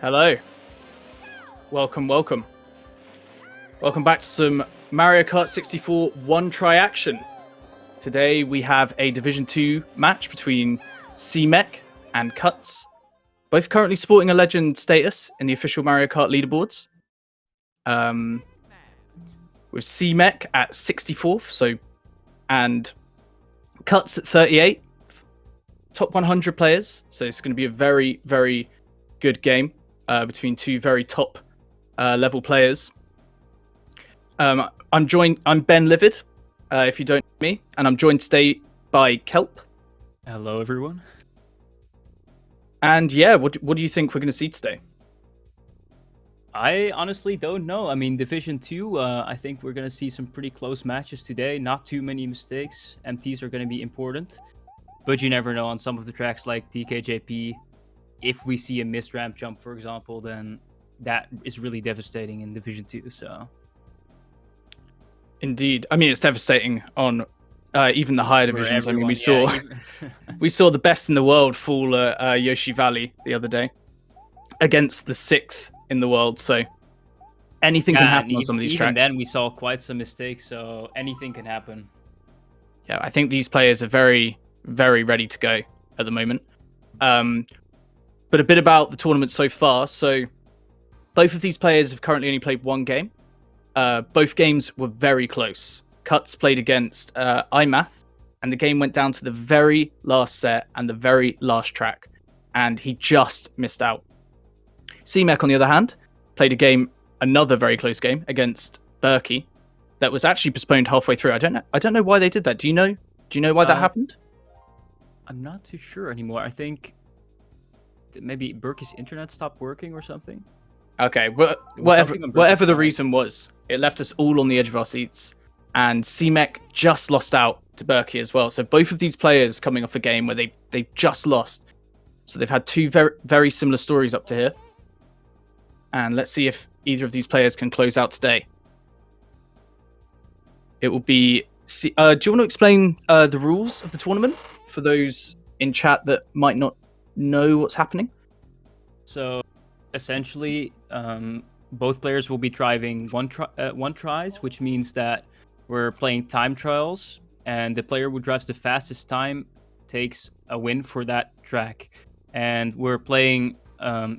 Hello. Welcome. Welcome back to some Mario Kart 64 one-try action. Today we have a Division 2 match between CMEC and Cutz, both currently sporting a legend status in the official Mario Kart leaderboards. With CMEC at 64th, and Cutz at 38th. Top 100 players, so it's going to be a very, very good game between two very top level players. I'm Ben Livid, if you don't know me, and I'm joined today by Kelp. Hello, everyone. And yeah, what do you think we're going to see today? I honestly don't know. I mean, Division 2, I think we're going to see some pretty close matches today. Not too many mistakes. MTs are going to be important. But you never know on some of the tracks like DKJP. If we see a missed ramp jump, for example, then that is really devastating in Division 2. So, indeed. I mean, it's devastating on even the higher divisions. Everyone, we saw the best in the world fall at Yoshi Valley the other day against the 6th in the world. So anything can happen on some of these tracks. Even then, we saw quite some mistakes. So anything can happen. Yeah, I think these players are very, very ready to go at the moment. But a bit about the tournament so far. So both of these players have currently only played one game. Both games were very close. Cutz played against iMath, and the game went down to the very last set and the very last track, and he just missed out. CMEC, on the other hand, played another very close game against Berkey that was actually postponed halfway through. I don't know why they did that. Do you know why that happened? I'm not too sure anymore. I think maybe Berkey's internet stopped working or something. Okay, whatever the reason was, it left us all on the edge of our seats, and CMEC just lost out to Berkey as well. So both of these players coming off a game where they've just lost. So they've had two very, very similar stories up to here. And let's see if either of these players can close out today. It will be... do you want to explain the rules of the tournament for those in chat that might not know what's happening? So, essentially, both players will be driving one tries, which means that we're playing time trials, and the player who drives the fastest time takes a win for that track. And we're playing...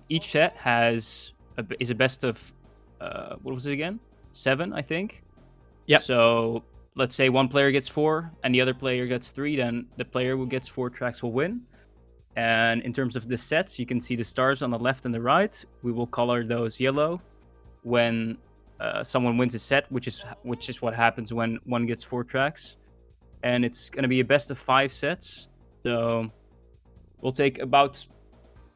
each set is a best of... what was it again? 7, I think? Yep. So... let's say one player gets 4 and the other player gets 3, then the player who gets 4 tracks will win. And in terms of the sets, you can see the stars on the left and the right. We will color those yellow when someone wins a set, which is what happens when one gets 4 tracks. And it's going to be a best of 5 sets. So we'll take about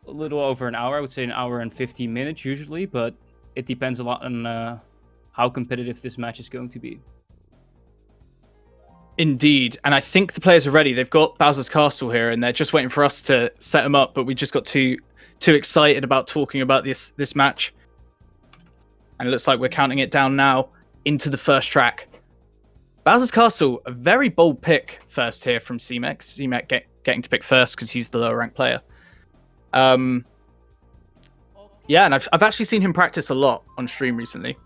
a little over an hour. I would say an hour and 15 minutes usually, but it depends a lot on how competitive this match is going to be. Indeed, and I think the players are ready. They've got Bowser's Castle here, and they're just waiting for us to set them up. But we just got too excited about talking about this match, and it looks like we're counting it down now into the first track. Bowser's Castle, a very bold pick first here from CMEC. CMEC getting to pick first because he's the lower ranked player. Yeah, and I've actually seen him practice a lot on stream recently,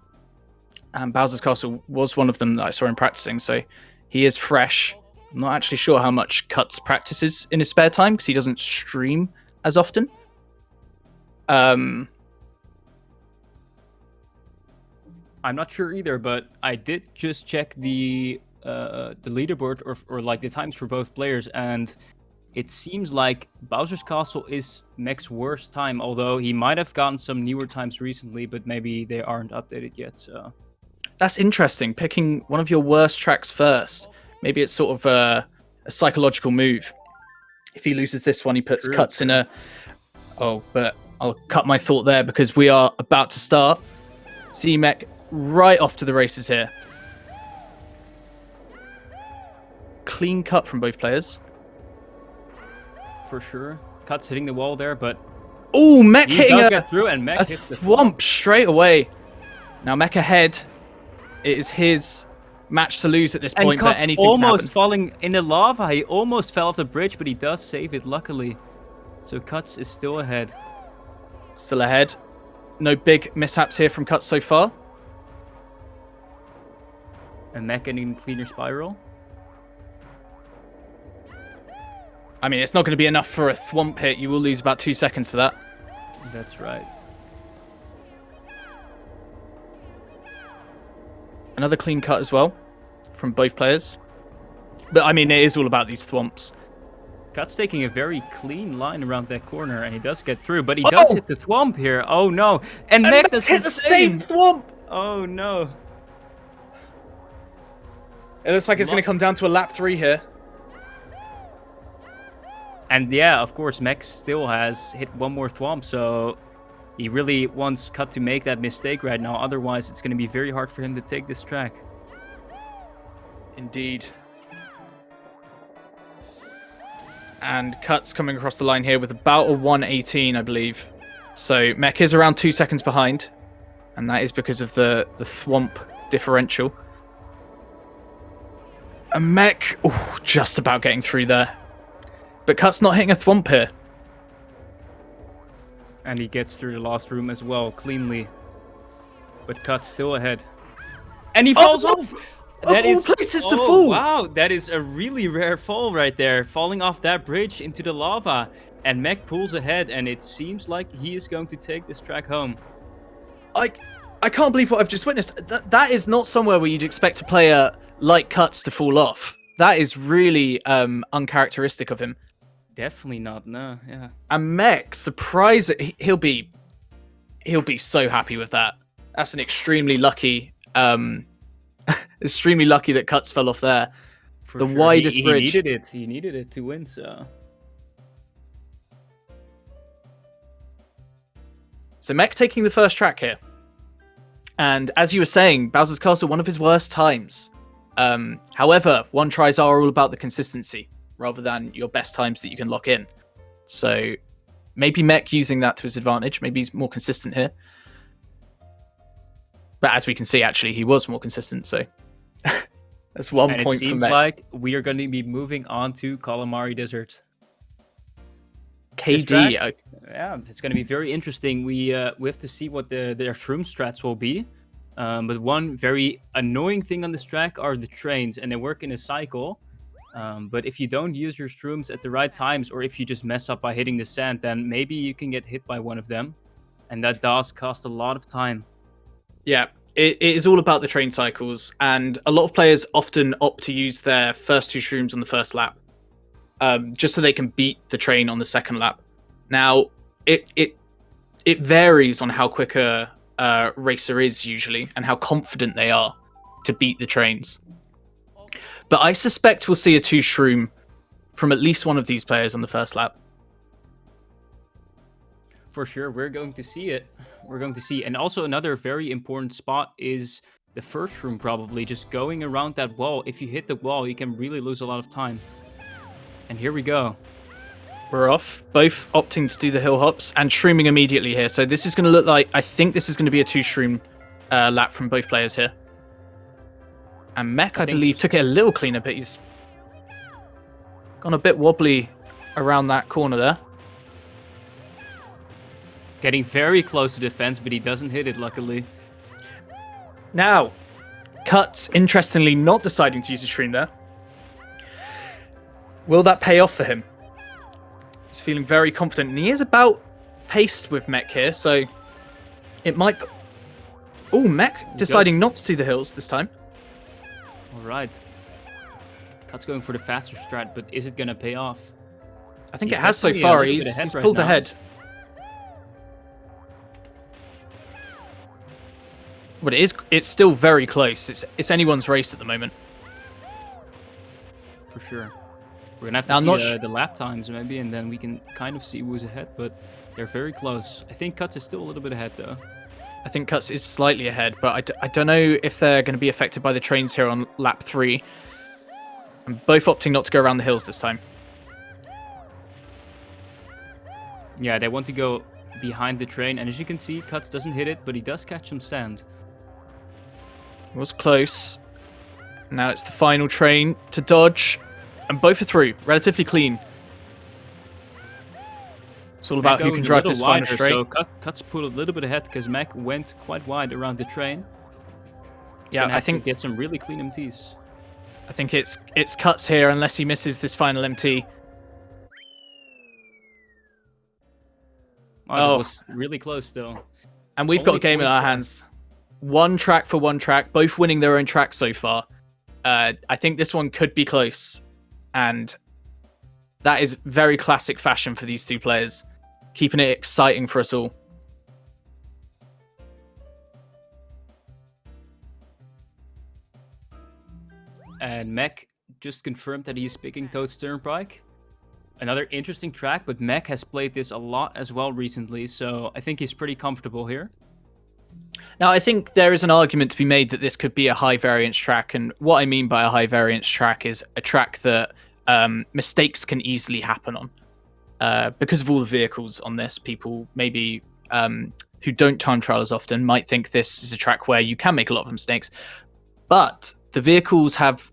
and Bowser's Castle was one of them that I saw him practicing. So. He is fresh. I'm not actually sure how much Cutz practices in his spare time because he doesn't stream as often. I'm not sure either, but I did just check the leaderboard or like the times for both players, and it seems like Bowser's Castle is Mech's worst time, although he might have gotten some newer times recently, but maybe they aren't updated yet. So. That's interesting, picking one of your worst tracks first. Maybe it's sort of a psychological move. If he loses this one, he puts Cutz in a... Oh, but I'll cut my thought there because we are about to start. CMEC right off to the races here. Clean cut from both players. For sure. Cutz hitting the wall there, but... Oh, Mech hitting get through, and Mech hits the thwomp straight away. Now Mech ahead. It is his match to lose at this point, but anything almost can happen. Falling in the lava. He almost fell off the bridge, but he does save it, luckily. So Cutz is still ahead. Still ahead. No big mishaps here from Cutz so far. And Mac getting cleaner spiral. I mean, it's not going to be enough for a thwomp hit. You will lose about 2 seconds for that. That's right. Another clean cut as well from both players. But, I mean, it is all about these thwomps. Cut's taking a very clean line around that corner, and he does get through, but he does hit the thwomp here. Oh, no. And Mac does hit the same thwomp! Oh, no. It looks like it's going to come down to a lap 3 here. And yeah, of course, Mac still has hit one more thwomp, so he really wants Cut to make that mistake right now. Otherwise, it's going to be very hard for him to take this track. Indeed. And Cut's coming across the line here with about a 118, I believe. So Mech is around 2 seconds behind, and that is because of the thwomp differential. And Mech, just about getting through there. But Cut's not hitting a thwomp here. And he gets through the last room as well, cleanly. But Cut's still ahead. And he falls off! That is places to fall! Wow, that is a really rare fall right there. Falling off that bridge into the lava. And Mech pulls ahead, and it seems like he is going to take this track home. I can't believe what I've just witnessed. That is not somewhere where you'd expect a player like Cutz to fall off. That is really uncharacteristic of him. Definitely not, no, yeah. And Mech, he'll be so happy with that. That's an extremely lucky, extremely lucky that Cutz fell off there. For the sure. widest bridge. He needed it to win, so. So Mech taking the first track here. And as you were saying, Bowser's Castle, one of his worst times. However, one tries are all about the consistency rather than your best times that you can lock in. So maybe Mech using that to his advantage. Maybe he's more consistent here. But as we can see, actually, he was more consistent. So that's 1 point for Mech. It seems like we are going to be moving on to Calamari Desert. KD. Yeah, it's going to be very interesting. We have to see what their shroom strats will be. But one very annoying thing on this track are the trains, and they work in a cycle. But if you don't use your shrooms at the right times, or if you just mess up by hitting the sand, then maybe you can get hit by one of them. And that does cost a lot of time. Yeah, it is all about the train cycles. And a lot of players often opt to use their first 2 shrooms on the first lap. Just so they can beat the train on the second lap. Now, it varies on how quick a racer is usually, and how confident they are to beat the trains. But I suspect we'll see a 2 shroom from at least one of these players on the first lap. For sure, we're going to see it. We're going to see. And also another very important spot is the first shroom, probably. Just going around that wall. If you hit the wall, you can really lose a lot of time. And here we go. We're off. Both opting to do the hill hops and shrooming immediately here. So this is going to look like, I think this is going to be a 2 shroom lap from both players here. And Mech, I believe, took it a little cleaner, but he's gone a bit wobbly around that corner there. Getting very close to the fence, but he doesn't hit it, luckily. Now, Cutz, interestingly, not deciding to use a shroom there. Will that pay off for him? He's feeling very confident, and he is about paced with Mech here, so it might... Oh, Mech deciding not to do the hills this time. Alright. Cut's going for the faster strat, but is it going to pay off? I think it has so far. He's pulled ahead. But it's still very close. It's anyone's race at the moment. For sure. We're going to have to see the lap times maybe, and then we can kind of see who's ahead, but they're very close. I think Cutz is still a little bit ahead, though. I think Cutz is slightly ahead, but I don't know if they're going to be affected by the trains here on lap 3. And both opting not to go around the hills this time. Yeah, they want to go behind the train, and as you can see, Cutz doesn't hit it, but he does catch some sand. It was close. Now it's the final train to dodge, and both are through, relatively clean. It's all about who can drive this final straight. So Cutz pulled a little bit ahead because Mac went quite wide around the train. Yeah, I think get some really clean MTs. I think it's Cutz here unless he misses this final MT. Oh, that was really close still. And we've got a game in our hands. One track for one track, both winning their own track so far. I think this one could be close. And that is very classic fashion for these two players. Keeping it exciting for us all. And Mech just confirmed that he's picking Toad's Turnpike. Another interesting track, but Mech has played this a lot as well recently, so I think he's pretty comfortable here. Now, I think there is an argument to be made that this could be a high variance track, and what I mean by a high variance track is a track that mistakes can easily happen on. Because of all the vehicles on this, people maybe who don't time trial as often might think this is a track where you can make a lot of mistakes. But the vehicles have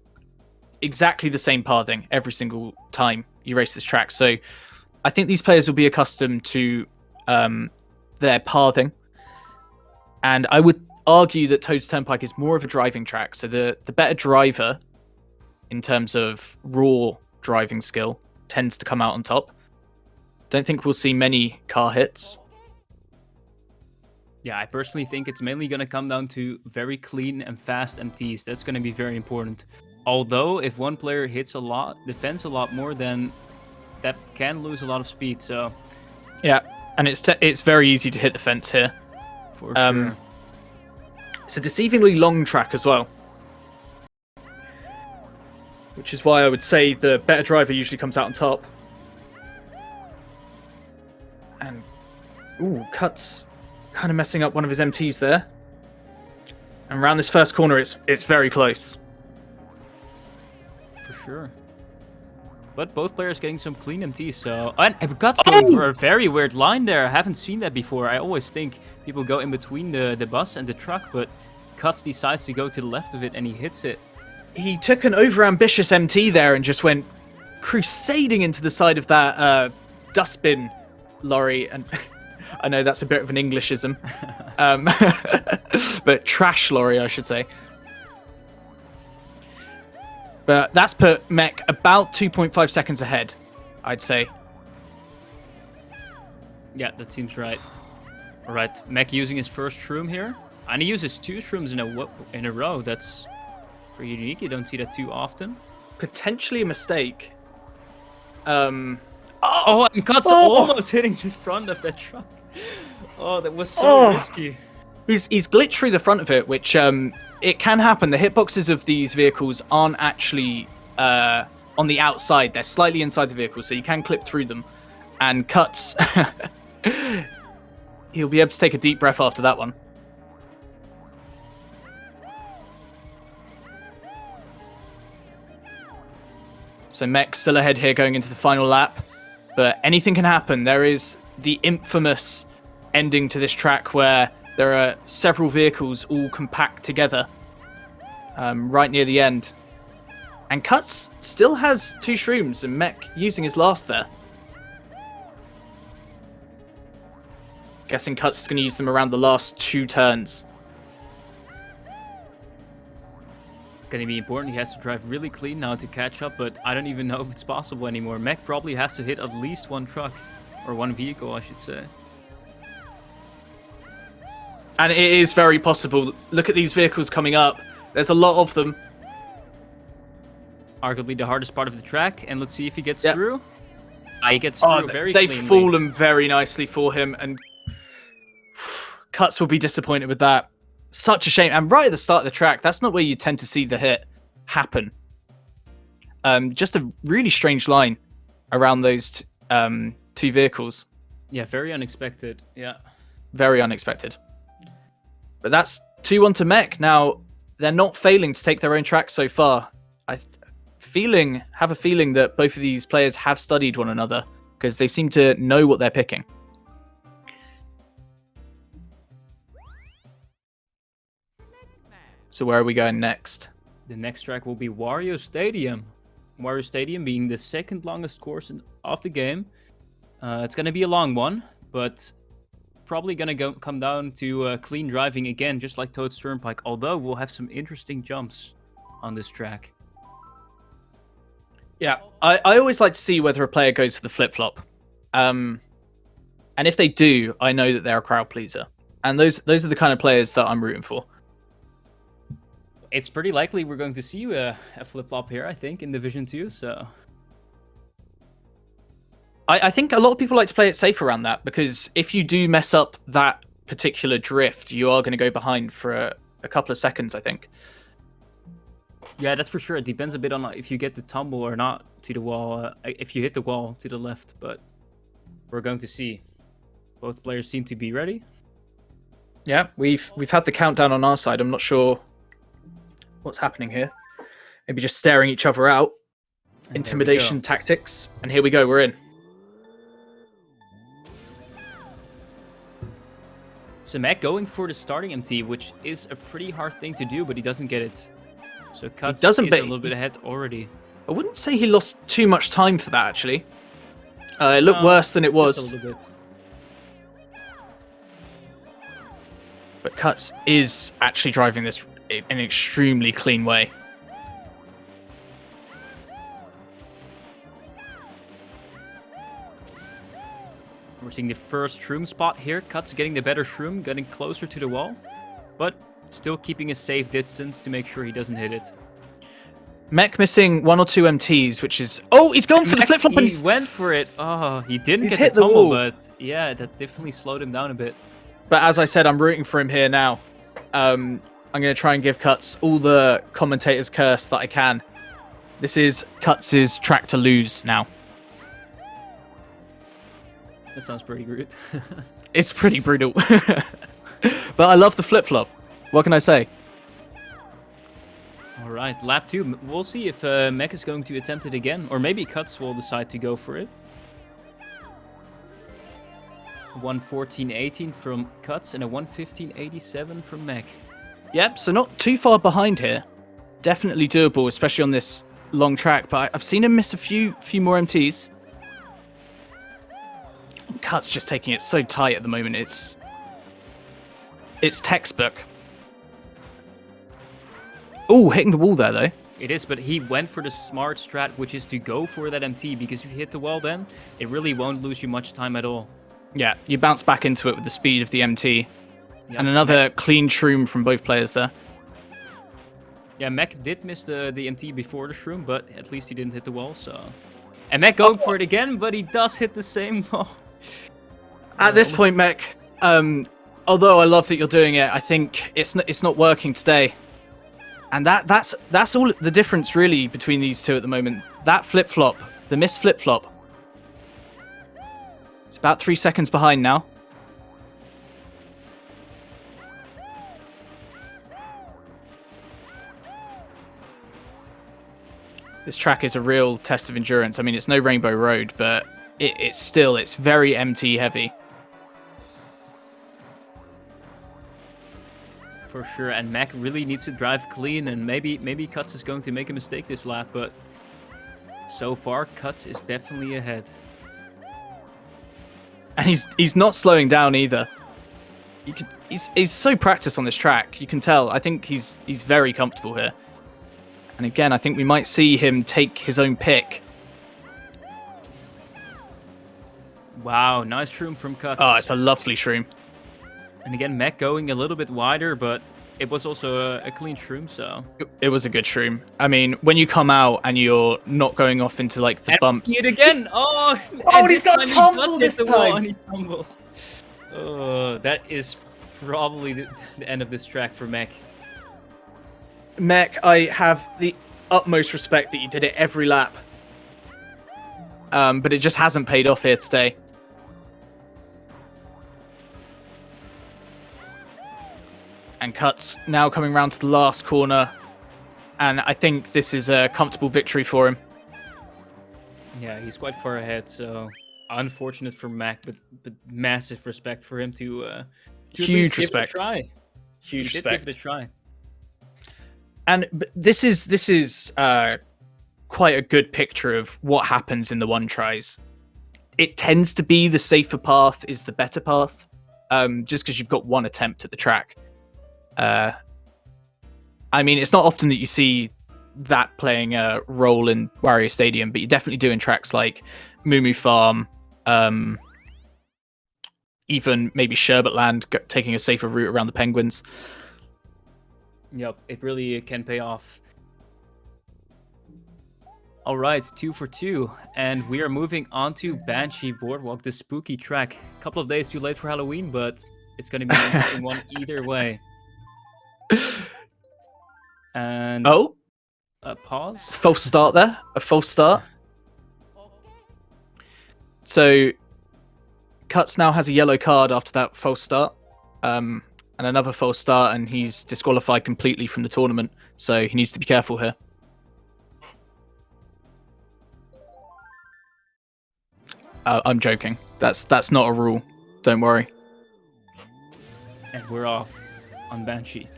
exactly the same pathing every single time you race this track. So I think these players will be accustomed to their pathing. And I would argue that Toad's Turnpike is more of a driving track. So the better driver, in terms of raw driving skill, tends to come out on top. Don't think we'll see many car hits. Yeah, I personally think it's mainly going to come down to very clean and fast MTs. That's going to be very important. Although, if one player hits a lot, defends a lot more, then that can lose a lot of speed. So, yeah, and it's very easy to hit the fence here. For sure. It's a deceivingly long track as well, which is why I would say the better driver usually comes out on top. And Cutz kind of messing up one of his MTs there. And around this first corner, it's very close. For sure. But both players getting some clean MTs, so... And Cutz going for a very weird line there. I haven't seen that before. I always think people go in between the bus and the truck, but Cutz decides to go to the left of it and he hits it. He took an over-ambitious MT there and just went crusading into the side of that dustbin lorry. And I know that's a bit of an Englishism. But trash lorry, I should say. But that's put Mech about 2.5 seconds ahead, I'd say. Yeah, that seems right. All right, Mech using his first shroom here. And he uses 2 shrooms in a row. That's pretty unique. You don't see that too often. Potentially a mistake. And Cutz almost hitting the front of that truck. Oh, that was so risky. He's glitched through the front of it, which it can happen. The hitboxes of these vehicles aren't actually on the outside. They're slightly inside the vehicle, so you can clip through them. And Cutz, he'll be able to take a deep breath after that one. So Mech still ahead here going into the final lap. But anything can happen. There is the infamous ending to this track where there are several vehicles all compact together right near the end. And Cutz still has 2 shrooms and Mech using his last there. Guessing Cutz is going to use them around the last 2 turns. It's going to be important. He has to drive really clean now to catch up, but I don't even know if it's possible anymore. Mech probably has to hit at least 1 truck, or 1 vehicle, I should say. And it is very possible. Look at these vehicles coming up. There's a lot of them. Arguably the hardest part of the track, and let's see if he gets through. He gets through very they've cleanly. fallen very nicely for him, and Cutz will be disappointed with that. Such a shame. And right at the start of the track, that's not where you tend to see the hit happen. Just a really strange line around those 2 vehicles. Yeah, very unexpected. Yeah. Very unexpected. But that's 2-1 to Mech. Now, they're not failing to take their own track so far. I have a feeling that both of these players have studied one another because they seem to know what they're picking. So where are we going next? The next track will be Wario Stadium. Wario Stadium being the 2nd longest course of the game. It's going to be a long one, but probably going to come down to clean driving again, just like Toad's Turnpike, although we'll have some interesting jumps on this track. Yeah, I always like to see whether a player goes for the flip-flop. And if they do, I know that they're a crowd pleaser. And those are the kind of players that I'm rooting for. It's pretty likely we're going to see a flip-flop here, I think, in Division 2, so... I think a lot of people like to play it safe around that, because if you do mess up that particular drift, you are going to go behind for a couple of seconds, I think. Yeah, that's for sure. It depends a bit on if you get the tumble or not to the wall, if you hit the wall to the left, but we're going to see. Both players seem to be ready. Yeah, we've had the countdown on our side. I'm not sure what's happening here. Maybe just staring each other out. And Intimidation tactics. And here we go, we're in. So Mac going for the starting MT, which is a pretty hard thing to do, but he doesn't get it. So Cutz is a little bit ahead already. I wouldn't say he lost too much time for that, actually. It looked worse than it was. Just a little bit. But Cutz is actually driving this in an extremely clean way. We're seeing the first shroom spot here. Cutz getting the better shroom, getting closer to the wall, but still keeping a safe distance to make sure he doesn't hit it. Mech missing 1 or 2 MTs, which is... Oh, he's gone for the flip-flop. He went for it. Oh, he didn't get hit the tumble, wall. but yeah, that definitely slowed him down a bit. But as I said, I'm rooting for him here now. I'm going to try and give Cutz all the commentator's curse that I can. This is Cutz's track to lose now. That sounds pretty rude. It's pretty brutal. But I love the flip-flop. What can I say? All right, lap 2. We'll see if Mech is going to attempt it again, or maybe Cutz will decide to go for it. 1:14.18 from Cutz and a 1:15.87 from Mech. Yep, so not too far behind here. Definitely doable, especially on this long track, but I've seen him miss a few more MTs. Cut's just taking it so tight at the moment. It's textbook. Oh, hitting the wall there, though. It is, but he went for the smart strat, which is to go for that MT, because if you hit the wall then, it really won't lose you much time at all. Yeah, you bounce back into it with the speed of the MT. Yep. And another clean shroom from both players there. Yeah, Mech did miss the MT before the shroom, but at least he didn't hit the wall, so... And Mech going for it again, but he does hit the same wall. At this point, Mech, although I love that you're doing it, I think it's not working today. And that's all the difference really between these two at the moment. That flip-flop, the missed flip-flop. It's about 3 seconds behind now. This track is a real test of endurance. I mean, it's no Rainbow Road, but it's very MT heavy. For sure, and Mac really needs to drive clean, and maybe Cutz is going to make a mistake this lap, but so far Cutz is definitely ahead. And he's not slowing down either. He's so practiced on this track. You can tell. I think he's very comfortable here. And again, I think we might see him take his own pick. Wow, nice shroom from Cutz. Oh, it's a lovely shroom. And again, Mac going a little bit wider, but it was also a clean shroom, so... It was a good shroom. I mean, when you come out and you're not going off into, like, the bumps... it again! Oh, and he's got a tumble this time! And he tumbles. Oh, that is probably the end of this track for Mac. Mech, I have the utmost respect that you did it every lap. But it just hasn't paid off here today. And Cutz now coming round to the last corner. And I think this is a comfortable victory for him. Yeah, he's quite far ahead, so unfortunate for Mac, but massive respect for him to huge respect. Give it a try. Huge he respect. Did give it a try. And this is quite a good picture of what happens in the one tries. it tends to be the safer path is the better path, just because you've got one attempt at the track. I mean, it's not often that you see that playing a role in Wario Stadium, but you definitely do in tracks like Moo Farm, even maybe Sherbet Land, taking a safer route around the penguins. Yep, it really can pay off. All right, 2 for 2, and we are moving on to Banshee Boardwalk, the spooky track. A couple of days too late for Halloween, but it's going to be an interesting one either way. And pause. False start there. A false start. So Cutz now has a yellow card after that false start, and another false start, and he's disqualified completely from the tournament. So he needs to be careful here. I'm joking. That's not a rule. Don't worry. And we're off on Banshee.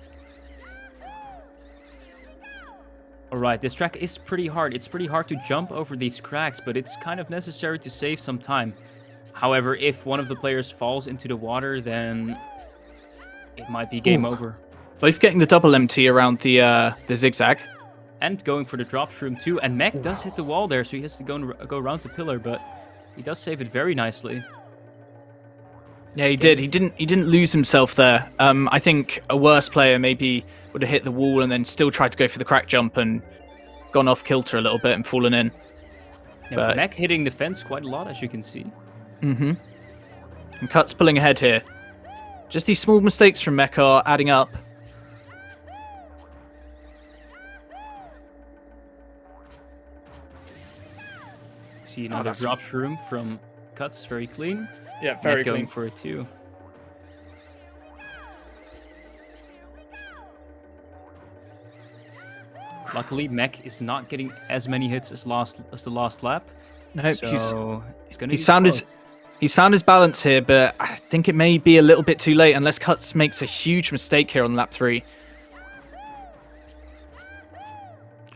Alright, this track is pretty hard. It's pretty hard to jump over these cracks, but it's kind of necessary to save some time. However, if one of the players falls into the water, then it might be game over. Both getting the double MT around the zigzag. And going for the drop shroom too. And Mech does hit the wall there, so he has to go around the pillar, but he does save it very nicely. Yeah, he did. He didn't lose himself there. I think a worse player maybe would have hit the wall and then still tried to go for the crack jump and gone off kilter a little bit and fallen in. Yeah, but Mech hitting the fence quite a lot, as you can see. Mm-hmm. And Cutz pulling ahead here. Just these small mistakes from Mech are adding up. See another drop shroom from Cutz, very clean. Yeah, very clean. Going for it too. Luckily, Mech is not getting as many hits as the last lap. No, so he's found his balance here, but I think it may be a little bit too late unless Cutz makes a huge mistake here on lap 3.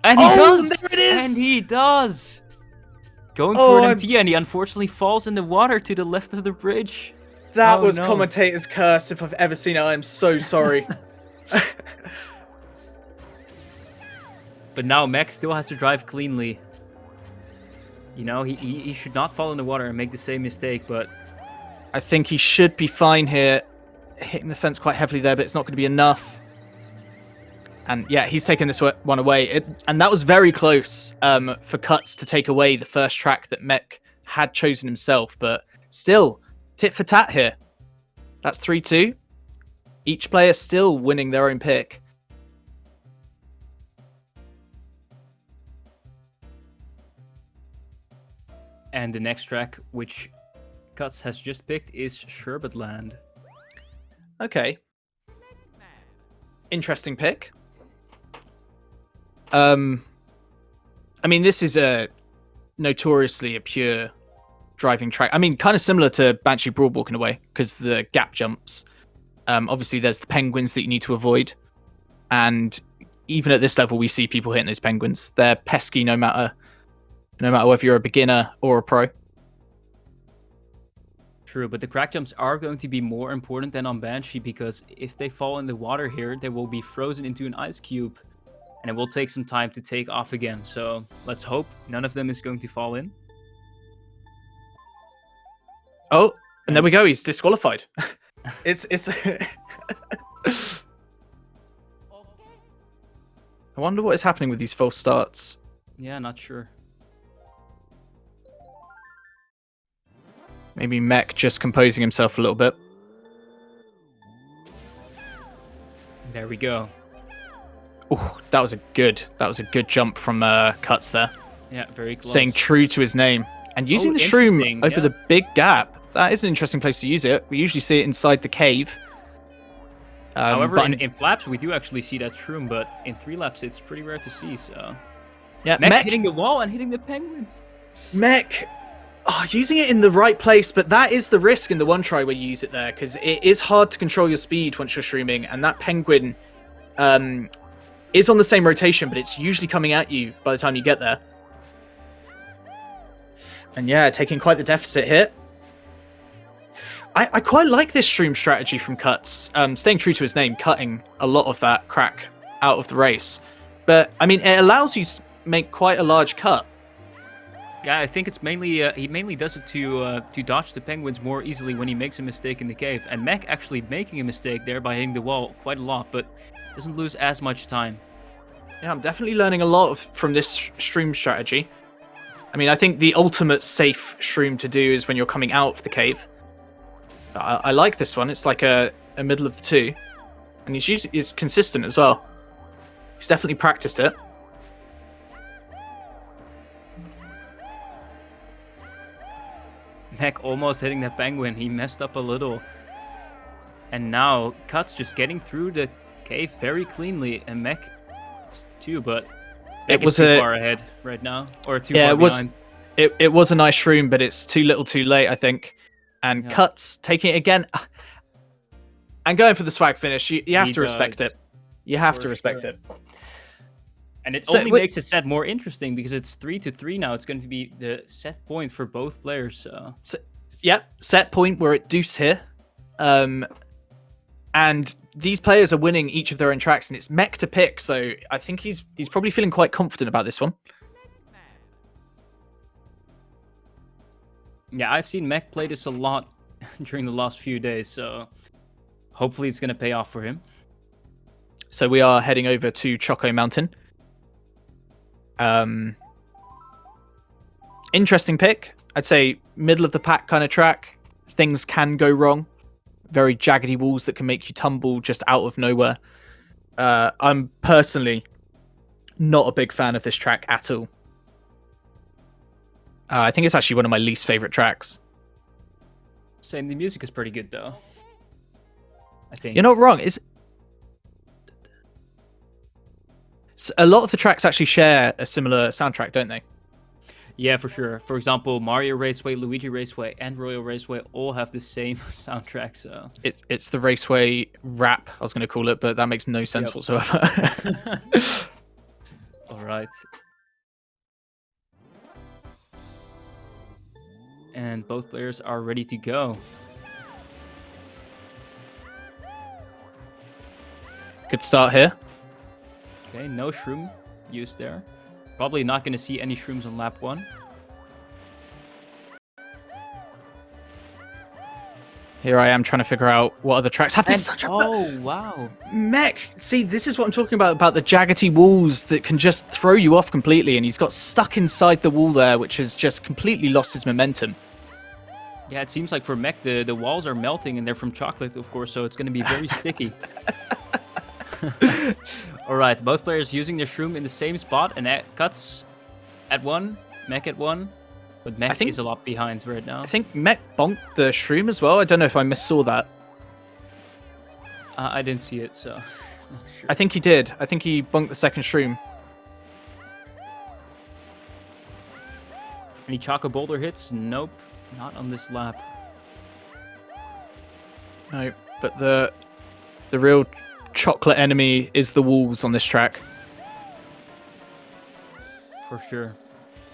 And he does! There it is! And he does! Going for an MT, and he unfortunately falls in the water to the left of the bridge. That was commentator's curse if I've ever seen it. I am so sorry. But now Mech still has to drive cleanly. You know, he should not fall in the water and make the same mistake, but I think he should be fine here. Hitting the fence quite heavily there, but it's not going to be enough. And yeah, he's taken this one away. And that was very close for Cutz to take away the first track that Mech had chosen himself. But still, tit for tat here. That's 3-2. Each player still winning their own pick. And the next track, which Cutz has just picked, is Sherbet Land. Okay. Interesting pick. I mean, this is notoriously a pure driving track. I mean, kind of similar to Banshee Boardwalk in a way, because the gap jumps. Obviously, there's the penguins that you need to avoid. And even at this level, we see people hitting those penguins. They're pesky no matter whether you're a beginner or a pro. True, but the crack jumps are going to be more important than on Banshee, because if they fall in the water here, they will be frozen into an ice cube. And it will take some time to take off again. So let's hope none of them is going to fall in. Oh, and there we go. He's disqualified. it's. I wonder what is happening with these false starts. Yeah, not sure. Maybe Mech just composing himself a little bit. There we go. Oh, that was a good jump from Cutz there. Yeah, very close. Staying true to his name and using the shroom over the big gap. That is an interesting place to use it. We usually see it inside the cave. However, in flaps we do actually see that shroom, but in 3 laps it's pretty rare to see. So yeah, Mech hitting the wall and hitting the penguin. Mech. Oh, using it in the right place, but that is the risk in the one try where you use it there, because it is hard to control your speed once you're shrooming, and that penguin is on the same rotation, but it's usually coming at you by the time you get there. And yeah, taking quite the deficit here. I quite like this stream strategy from Cutz. Staying true to his name, cutting a lot of that crack out of the race. But, I mean, it allows you to make quite a large cut. Yeah, I think it's mainly he mainly does it to dodge the penguins more easily when he makes a mistake in the cave. And Mech actually making a mistake there by hitting the wall quite a lot, but doesn't lose as much time. Yeah, I'm definitely learning a lot from this stream strategy. I mean, I think the ultimate safe stream to do is when you're coming out of the cave. I like this one. It's like a middle of the two. And he's consistent as well. He's definitely practiced it. Mech almost hitting the penguin. He messed up a little. And now Cutz just getting through the cave very cleanly. And Mech too, but Mech is too far ahead right now. Or too far behind. It was a nice shroom, but it's too little too late, I think. And Cutz taking it again. And going for the swag finish. You have to respect it. You have to respect it. And it only makes the set more interesting because it's 3-3 now. It's going to be the set point for both players. So yeah, set point. We're at deuce here. And these players are winning each of their own tracks, and it's Mech to pick. So I think he's probably feeling quite confident about this one. Yeah, I've seen Mech play this a lot during the last few days, so hopefully it's going to pay off for him. So we are heading over to Choco Mountain. Interesting pick. I'd say middle of the pack kind of track. Things can go wrong. Very jaggedy walls that can make you tumble just out of nowhere. I'm personally not a big fan of this track at all. I think it's actually one of my least favorite tracks. Same, the music is pretty good though. I think. You're not wrong. A lot of the tracks actually share a similar soundtrack, don't they? Yeah, for sure. For example, Mario Raceway, Luigi Raceway, and Royal Raceway all have the same soundtrack. So it's the Raceway rap, I was going to call it, but that makes no sense whatsoever. All right. And both players are ready to go. Good start here. Okay, no shroom used there. Probably not going to see any shrooms on lap 1. Here I am trying to figure out what other tracks have this such a... Oh, wow. Mech! See, this is what I'm talking about the jaggedy walls that can just throw you off completely, and he's got stuck inside the wall there, which has just completely lost his momentum. Yeah, it seems like for Mech, the walls are melting, and they're from chocolate, of course, so it's going to be very sticky. All right, both players using their shroom in the same spot, and Cutz at 1, Mech at 1, but Mech is a lot behind right now. I think Mech bonked the shroom as well. I don't know if I missaw that. I didn't see it, so not sure. I think he did. I think he bonked the second shroom. Any Choco Boulder hits? Nope, not on this lap. No, but the real chocolate enemy is the walls on this track. For sure.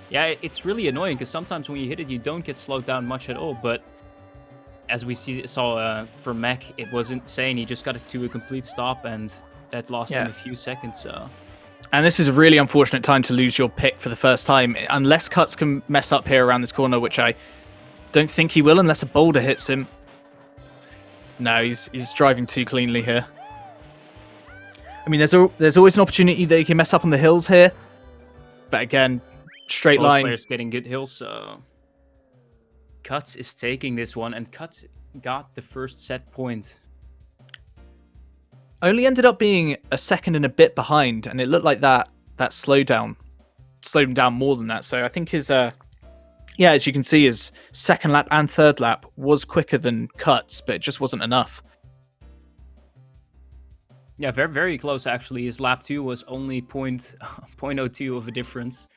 Yeah, it's really annoying because sometimes when you hit it, you don't get slowed down much at all. But as we saw for Mech, it wasn't saying he just got it to a complete stop, and that lost him a few seconds. So. And this is a really unfortunate time to lose your pick for the first time, unless Cutz can mess up here around this corner, which I don't think he will, unless a boulder hits him. No, he's driving too cleanly here. I mean, there's always an opportunity that he can mess up on the hills here, but again, straight Both line. Players getting good hills, so Cutz is taking this one, and Cutz got the first set point. Only ended up being a second and a bit behind, and it looked like that slowed him down more than that. So I think his as you can see, his second lap and third lap was quicker than Cutz, but it just wasn't enough. Yeah, very, very close, actually. His lap 2 was only 0.02 of a difference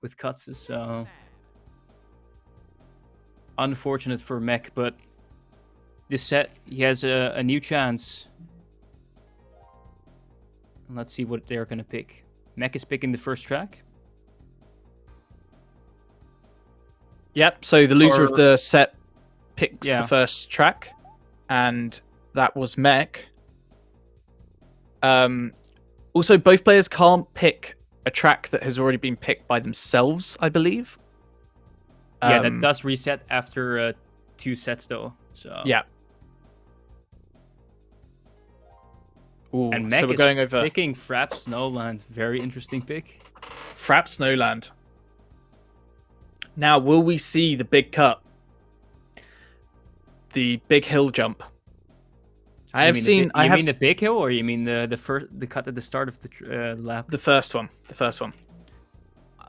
with Cutz's, so... Unfortunate for Mech, but this set, he has a new chance. Let's see what they're going to pick. Mech is picking the first track. Yep. So the loser of the set picks Yeah. the first track, and that was Mech. Also, both players can't pick a track that has already been picked by themselves, I believe. Yeah, that does reset after 2 sets, though. So Yeah. Ooh, and Mech so we're is going over picking Frap Snowland. Very interesting pick. Frap Snowland. Now, will we see the big cut? The big hill jump? I have seen. You mean the big hill, or you mean the cut at the start of the lap? The first one. The first one.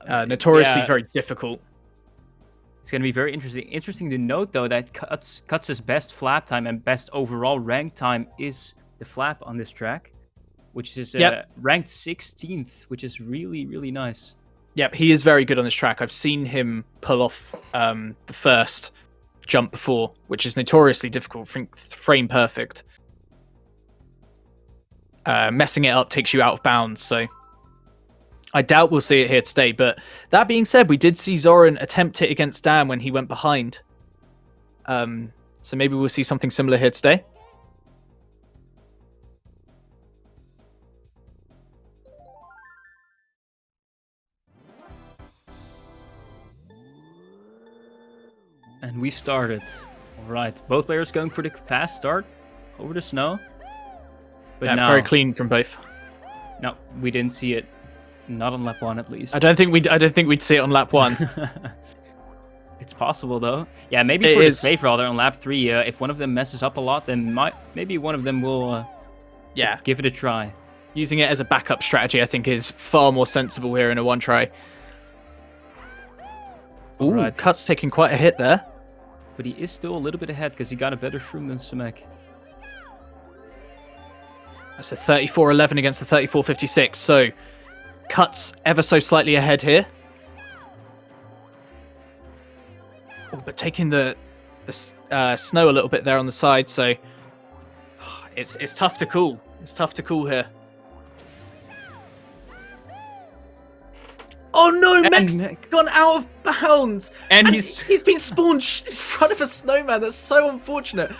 Notoriously yeah, very difficult. It's going to be very interesting. Interesting to note, though, that Cutz's best flap time and best overall rank time is the flap on this track, which is ranked 16th, which is really, really nice. Yep, he is very good on this track. I've seen him pull off the first jump before, which is notoriously difficult, frame perfect. Messing it up takes you out of bounds, so I doubt we'll see it here today. But that being said, we did see Zoran attempt it against Dan when he went behind. So maybe we'll see something similar here today. And we started. All right, both players going for the fast start over the snow. But yeah, now, very clean from both. No, we didn't see it. Not on lap 1, at least. I don't think we'd see it on lap 1. It's possible, though. Yeah, maybe for the safe rather on lap 3. If one of them messes up a lot, then maybe one of them will. Give it a try. Using it as a backup strategy, I think, is far more sensible here in a one try. Ooh, right. Cut's taking quite a hit there. But he is still a little bit ahead because he got a better shroom than Samek. That's a 34.11 against the 34.56. So Cut's ever so slightly ahead here. Oh, but taking the snow a little bit there on the side. So it's tough to call. It's tough to call here. Oh no, Mech's gone out of bounds. And he's been spawned in front of a snowman. That's so unfortunate.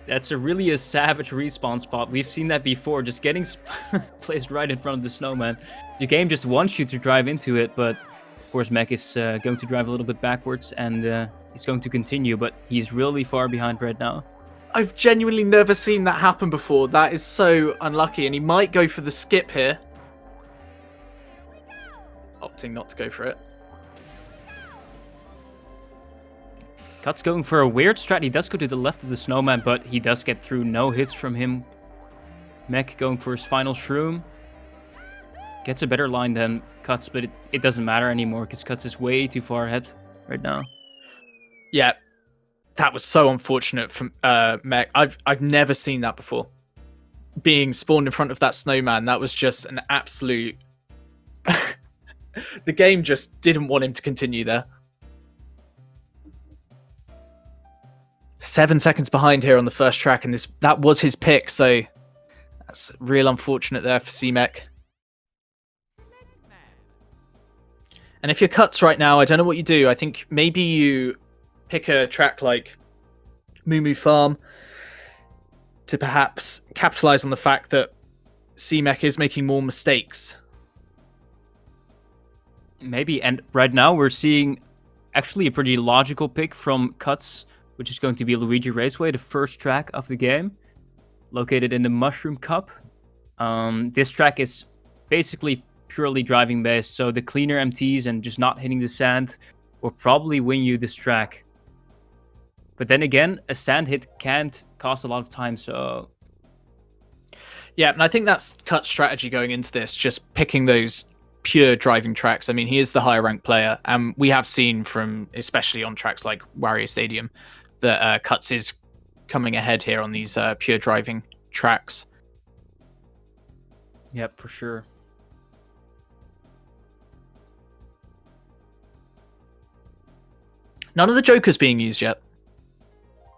That's really a savage respawn spot. We've seen that before, just getting placed right in front of the snowman. The game just wants you to drive into it, but of course Mech is going to drive a little bit backwards, and he's going to continue, but he's really far behind right now. I've genuinely never seen that happen before. That is so unlucky, and he might go for the skip here. Opting not to go for it. Cut's going for a weird strat. He does go to the left of the snowman, but he does get through. No hits from him. Mech going for his final shroom. Gets a better line than Cutz, but it doesn't matter anymore because Cutz is way too far ahead right now. Yeah, that was so unfortunate from Mech. I've never seen that before. Being spawned in front of that snowman, that was just an absolute... The game just didn't want him to continue there. 7 seconds behind here on the first track, and that was his pick, so that's real unfortunate there for C-Mech. And if you're Cutz right now, I don't know what you do. I think maybe you pick a track like Moo Moo Farm to perhaps capitalize on the fact that C-Mech is making more mistakes. Maybe, and right now we're seeing actually a pretty logical pick from Cutz, which is going to be Luigi Raceway, the first track of the game, located in the Mushroom Cup. This track is basically purely driving based, so the cleaner MTs and just not hitting the sand will probably win you this track. But then again, a sand hit can't cost a lot of time, so... Yeah, and I think that's Cut's strategy going into this, just picking those pure driving tracks. I mean, he is the higher ranked player, and we have seen from, especially on tracks like Wario Stadium, that Cutz is coming ahead here on these pure driving tracks. Yep, for sure. None of the Jokers being used yet.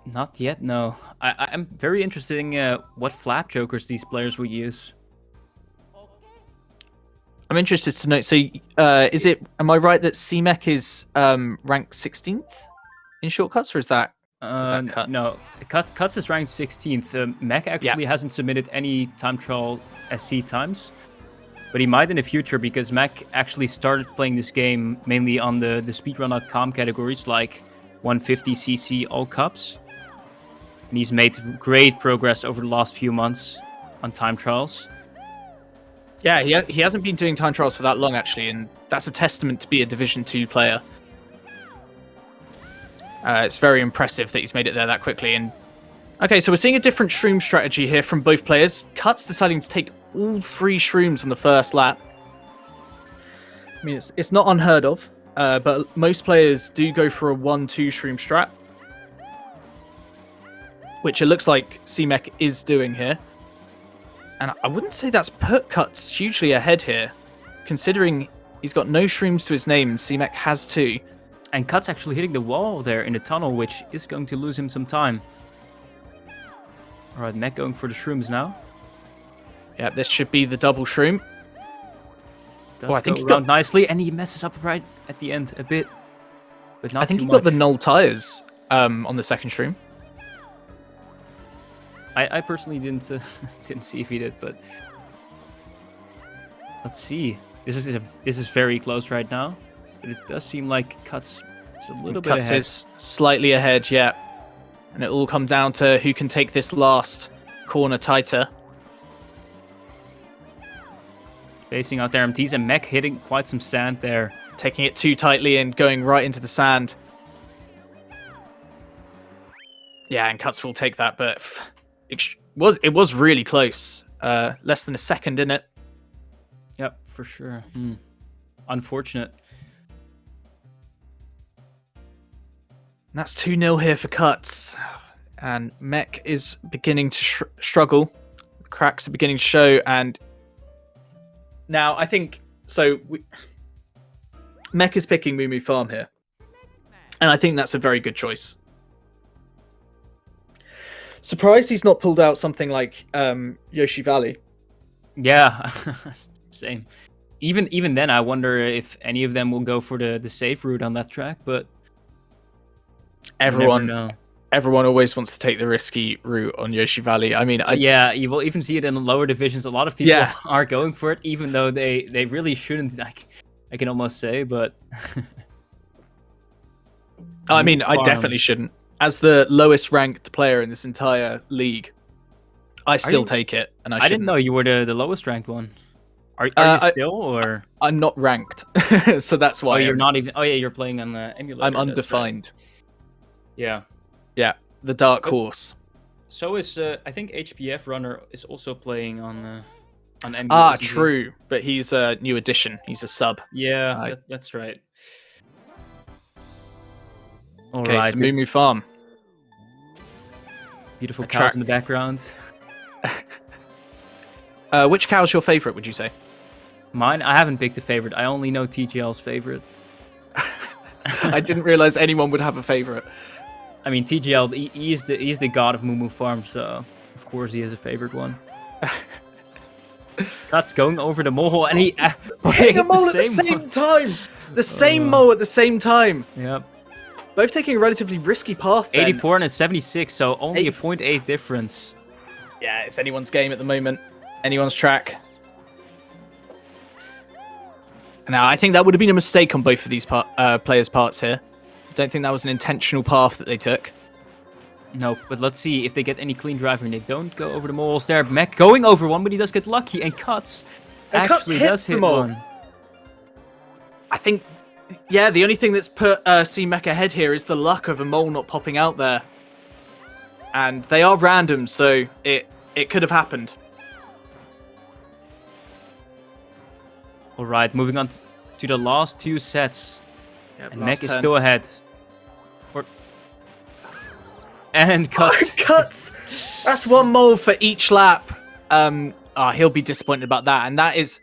Not yet, no. I'm very interested in what flap Jokers these players will use. I'm interested to know. So, am I right that CMEC is ranked 16th in shortcuts, or is that cut? No, cutz is ranked 16th. Mac actually hasn't submitted any time trial SC times, but he might in the future because Mac actually started playing this game mainly on the speedrun.com categories like 150cc all cups. And he's made great progress over the last few months on time trials. Yeah, he hasn't been doing time trials for that long, actually, and that's a testament to be a Division 2 player. It's very impressive that he's made it there that quickly. And okay, so we're seeing a different shroom strategy here from both players. Cut's deciding to take all 3 shrooms on the first lap. I mean, it's not unheard of, but most players do go for a 1-2 shroom strat, which it looks like CMEC is doing here. And I wouldn't say that's put Cutz hugely ahead here, considering he's got no shrooms to his name and CMEC has 2. And Cut's actually hitting the wall there in the tunnel, which is going to lose him some time. Alright, Mech going for the shrooms now. Yeah, this should be the double shroom. I think he got nicely, and he messes up right at the end a bit, but not too much. I think he got the null tires on the second shroom. I personally didn't see if he did, but let's see. This is very close right now, but it does seem like Cutz is a little bit ahead. Cutz is slightly ahead, yeah. And it will come down to who can take this last corner tighter. Spacing out their MTs, and Mech hitting quite some sand there. Taking it too tightly and going right into the sand. Yeah, and Cutz will take that, but it was really close. Less than a second in it. Yep, for sure. Unfortunate. And that's 2-0 here for Cutz. And Mech is beginning to struggle. The cracks are beginning to show, and now I think so. Mech is picking Moo Moo Farm here, and I think that's a very good choice. Surprised he's not pulled out something like Yoshi Valley. Yeah, same. Even then, I wonder if any of them will go for the safe route on that track. But everyone always wants to take the risky route on Yoshi Valley. I mean, yeah, you will even see it in the lower divisions. A lot of people are going for it, even though they really shouldn't. I can almost say, but I mean, I definitely shouldn't. As the lowest ranked player in this entire league, I still take it, and I didn't know you were the lowest ranked one. Are you still, or I'm not ranked, so that's why. Oh, you're not even. Oh yeah, you're playing on the emulator. I'm undefined. Right. Yeah, the dark horse. So is I think HPF Runner is also playing on emulator. True, but he's a new addition. He's a sub. Yeah, that's right. Okay, so Moo Moo Farm. Beautiful cows in the background. Which cow's your favorite, would you say? Mine? I haven't picked a favorite. I only know TGL's favorite. I didn't realize anyone would have a favorite. I mean, TGL, he's the god of Moo Moo Farm, so of course he has a favorite one. That's going over the mole, and he hitting a mole at the same time. The same mole at the same time. Yep. Both taking a relatively risky path. 84 and a 76, so only a 0.8 difference. Yeah, it's anyone's game at the moment. Anyone's track. Now, I think that would have been a mistake on both of these players' parts here. I don't think that was an intentional path that they took. No, but let's see if they get any clean driving. They don't go over the moles there. Mech going over one, but he does get lucky, and Cutz actually does hit one. I think, yeah, the only thing that's put C-Mech ahead here is the luck of a mole not popping out there. And they are random, so it could have happened. All right, moving on to the last 2 sets. Yep, and Mech is still ahead. And Cutz. Cutz! That's 1 mole for each lap. He'll be disappointed about that. And that is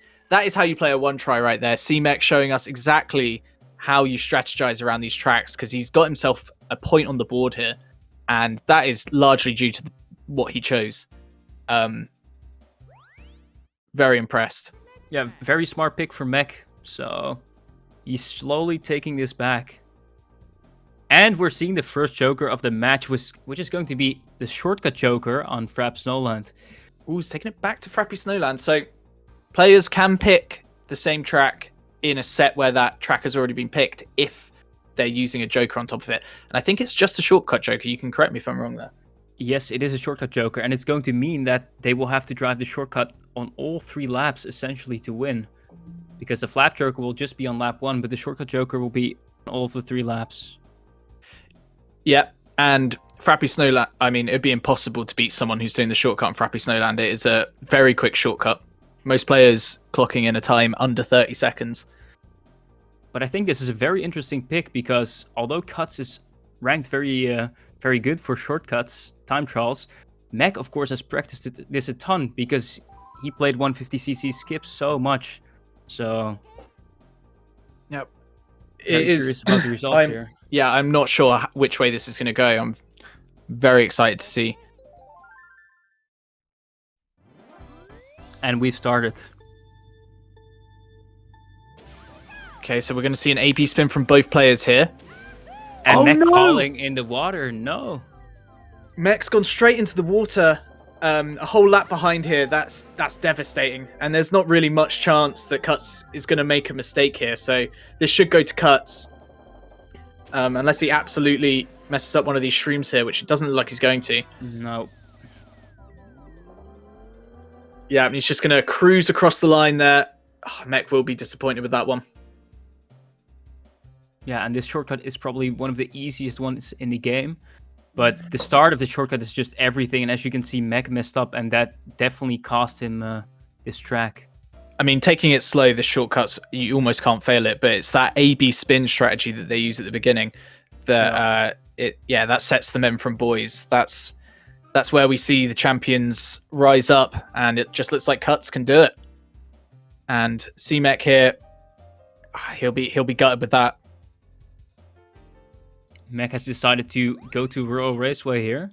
how you play a 1-try right there. C-Mech showing us exactly how you strategize around these tracks, because he's got himself a point on the board here. And that is largely due to what he chose. Very impressed. Yeah, very smart pick for Mech. So he's slowly taking this back. And we're seeing the first Joker of the match, which is going to be the shortcut Joker on Frap Snowland. Ooh, he's taking it back to Frappy Snowland. So players can pick the same track in a set where that track has already been picked if they're using a Joker on top of it. And I think it's just a shortcut Joker. You can correct me if I'm wrong there. Yes, it is a shortcut Joker, and it's going to mean that they will have to drive the shortcut on all 3 laps, essentially, to win. Because the Flap Joker will just be on lap 1, but the shortcut Joker will be on all of the 3 laps. Yeah, and Frappy Snowland, I mean, it'd be impossible to beat someone who's doing the shortcut on Frappy Snowland. It is a very quick shortcut. Most players clocking in a time under 30 seconds. But I think this is a very interesting pick because although Cutz is ranked very good for shortcuts, time trials, Mech, of course, has practiced this a ton because he played 150cc skips so much. So, yep, it is curious about the results here. Yeah, I'm not sure which way this is going to go. I'm very excited to see. And we've started. Okay, so we're going to see an AP spin from both players here. And Mech falling in the water. No. Mech's gone straight into the water. A whole lap behind here. That's devastating. And there's not really much chance that Cutz is going to make a mistake here. So this should go to Cutz. Unless he absolutely messes up one of these shrooms here, which it doesn't look like he's going to. No. Yeah, and he's just going to cruise across the line there. Oh, Mech will be disappointed with that one. Yeah, and this shortcut is probably one of the easiest ones in the game. But the start of the shortcut is just everything. And as you can see, Mech messed up, and that definitely cost him this track. I mean, taking it slow, the shortcuts, you almost can't fail it. But it's that A-B spin strategy that they use at the beginning that that sets the men from boys. That's where we see the champions rise up, and it just looks like Cutz can do it. And C-Mech here, he'll be gutted with that. Mech has decided to go to Wario Raceway here.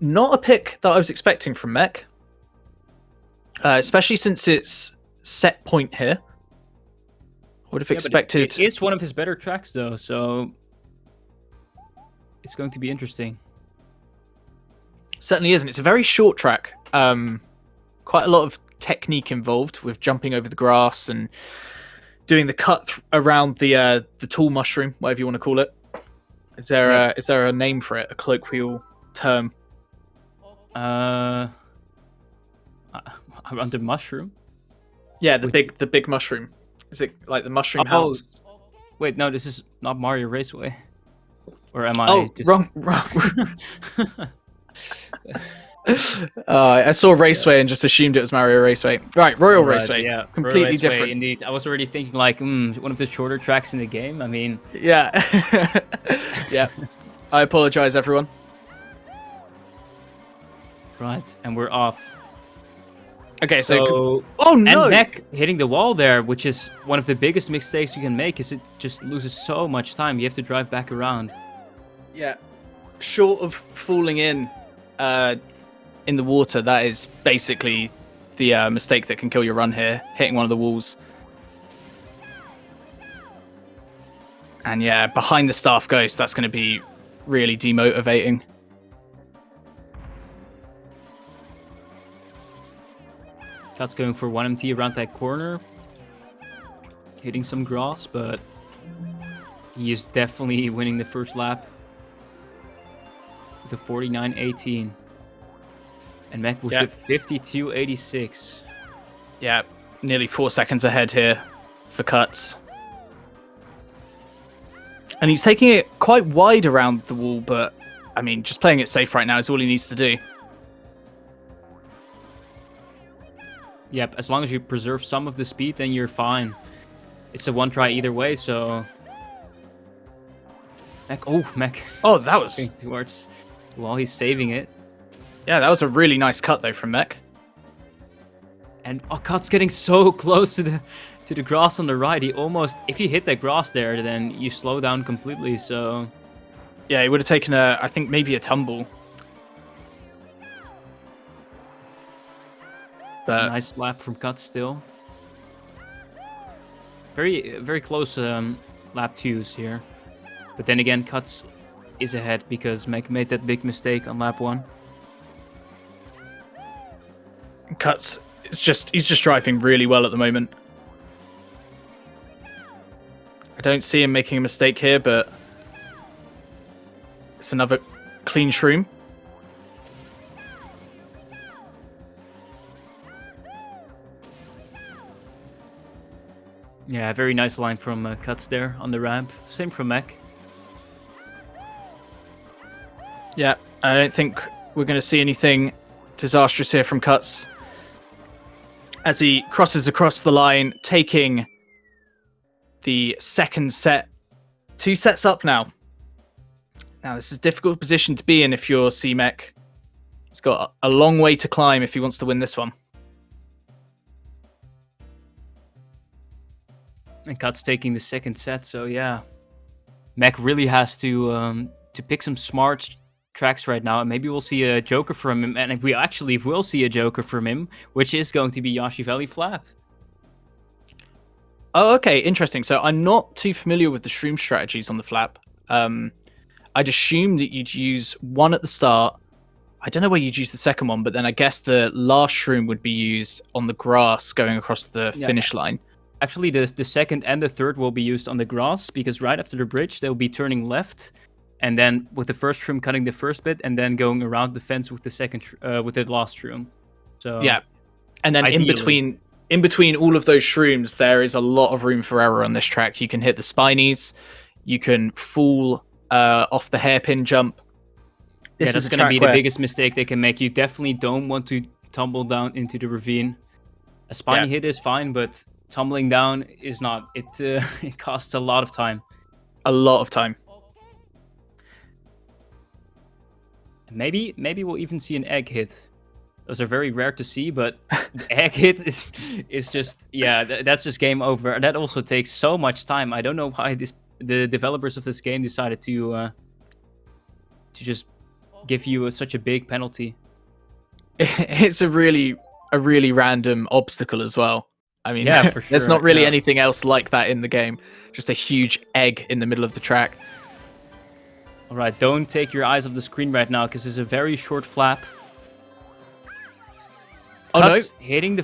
Not a pick that I was expecting from Mech. Especially since it's set point here. Would have expected... It is one of his better tracks, though, so... It's going to be interesting. Certainly is, and it's a very short track. Quite a lot of technique involved with jumping over the grass and doing the cut around the tall mushroom, whatever you want to call it. Is there a name for it? A colloquial term? Around the mushroom? Yeah, the big mushroom. Is it like the mushroom house? Wait, no, this is not Mario Raceway. Or am I? Oh, wrong. I saw Raceway and just assumed it was Mario Raceway. Right, Royal Raceway. Yeah, completely Royal Raceway, different. Indeed, I was already thinking like, one of the shorter tracks in the game. I mean, yeah, yeah. I apologize, everyone. Right, and we're off. Okay, so oh no! And Mech hitting the wall there, which is one of the biggest mistakes you can make, is it just loses so much time. You have to drive back around. Yeah, short of falling in the water, that is basically the mistake that can kill your run here, hitting one of the walls. And yeah, behind the staff ghost, that's going to be really demotivating. That's going for 1MT around that corner. Hitting some grass, but he is definitely winning the first lap. The 49.18. And Mech with the 52.86. Yeah, nearly 4 seconds ahead here for Cutz. And he's taking it quite wide around the wall, but I mean, just playing it safe right now is all he needs to do. Yep, as long as you preserve some of the speed, then you're fine. It's a one try either way, so... Mech. Oh, that was... towards... Well, he's saving it. Yeah, that was a really nice cut, though, from Mech. And Cut's getting so close to the grass on the right. He almost... If you hit that grass there, then you slow down completely, so... Yeah, he would have taken I think maybe a tumble. But Nice lap from Cutz still. Very close lap 2s here. But then again, Cutz is ahead because Mech made that big mistake on lap 1. Cutz, he's just driving really well at the moment. I don't see him making a mistake here, but it's another clean shroom. Yeah, very nice line from Cutz there on the ramp. Same from Mech. Yeah, I don't think we're going to see anything disastrous here from Cutz as he crosses across the line, taking the second set. 2 sets up now. Now, this is a difficult position to be in if you're C-Mech. He's got a long way to climb if he wants to win this one. And Cutz taking the second set, so yeah. Mech really has to pick some smart tracks right now, and maybe we'll see a joker from him, and we actually will see a joker from him, which is going to be Yashi Valley Flap. Oh, okay, interesting. So I'm not too familiar with the shroom strategies on the Flap. I'd assume that you'd use one at the start. I don't know where you'd use the second one, but then I guess the last shroom would be used on the grass going across the finish line. Actually, the second and the third will be used on the grass, because right after the bridge, they'll be turning left, and then with the first shroom cutting the first bit, and then going around the fence with the second, with the last shroom. So yeah, and then ideally, in between all of those shrooms, there is a lot of room for error on this track. You can hit the spinies, you can fall off the hairpin jump. This is going to be the biggest mistake they can make. You definitely don't want to tumble down into the ravine. A spiny hit is fine, but tumbling down is not. It costs a lot of time. A lot of time. Maybe we'll even see an egg hit. Those are very rare to see, but the egg hit is just, yeah, that's just game over. That also takes so much time. I don't know why the developers of this game decided to just give you such a big penalty. It's a really random obstacle as well. I mean, yeah, for sure. There's not really anything else like that in the game. Just a huge egg in the middle of the track. All right, don't take your eyes off the screen right now, because it's a very short flap. Oh Cutz no! Hitting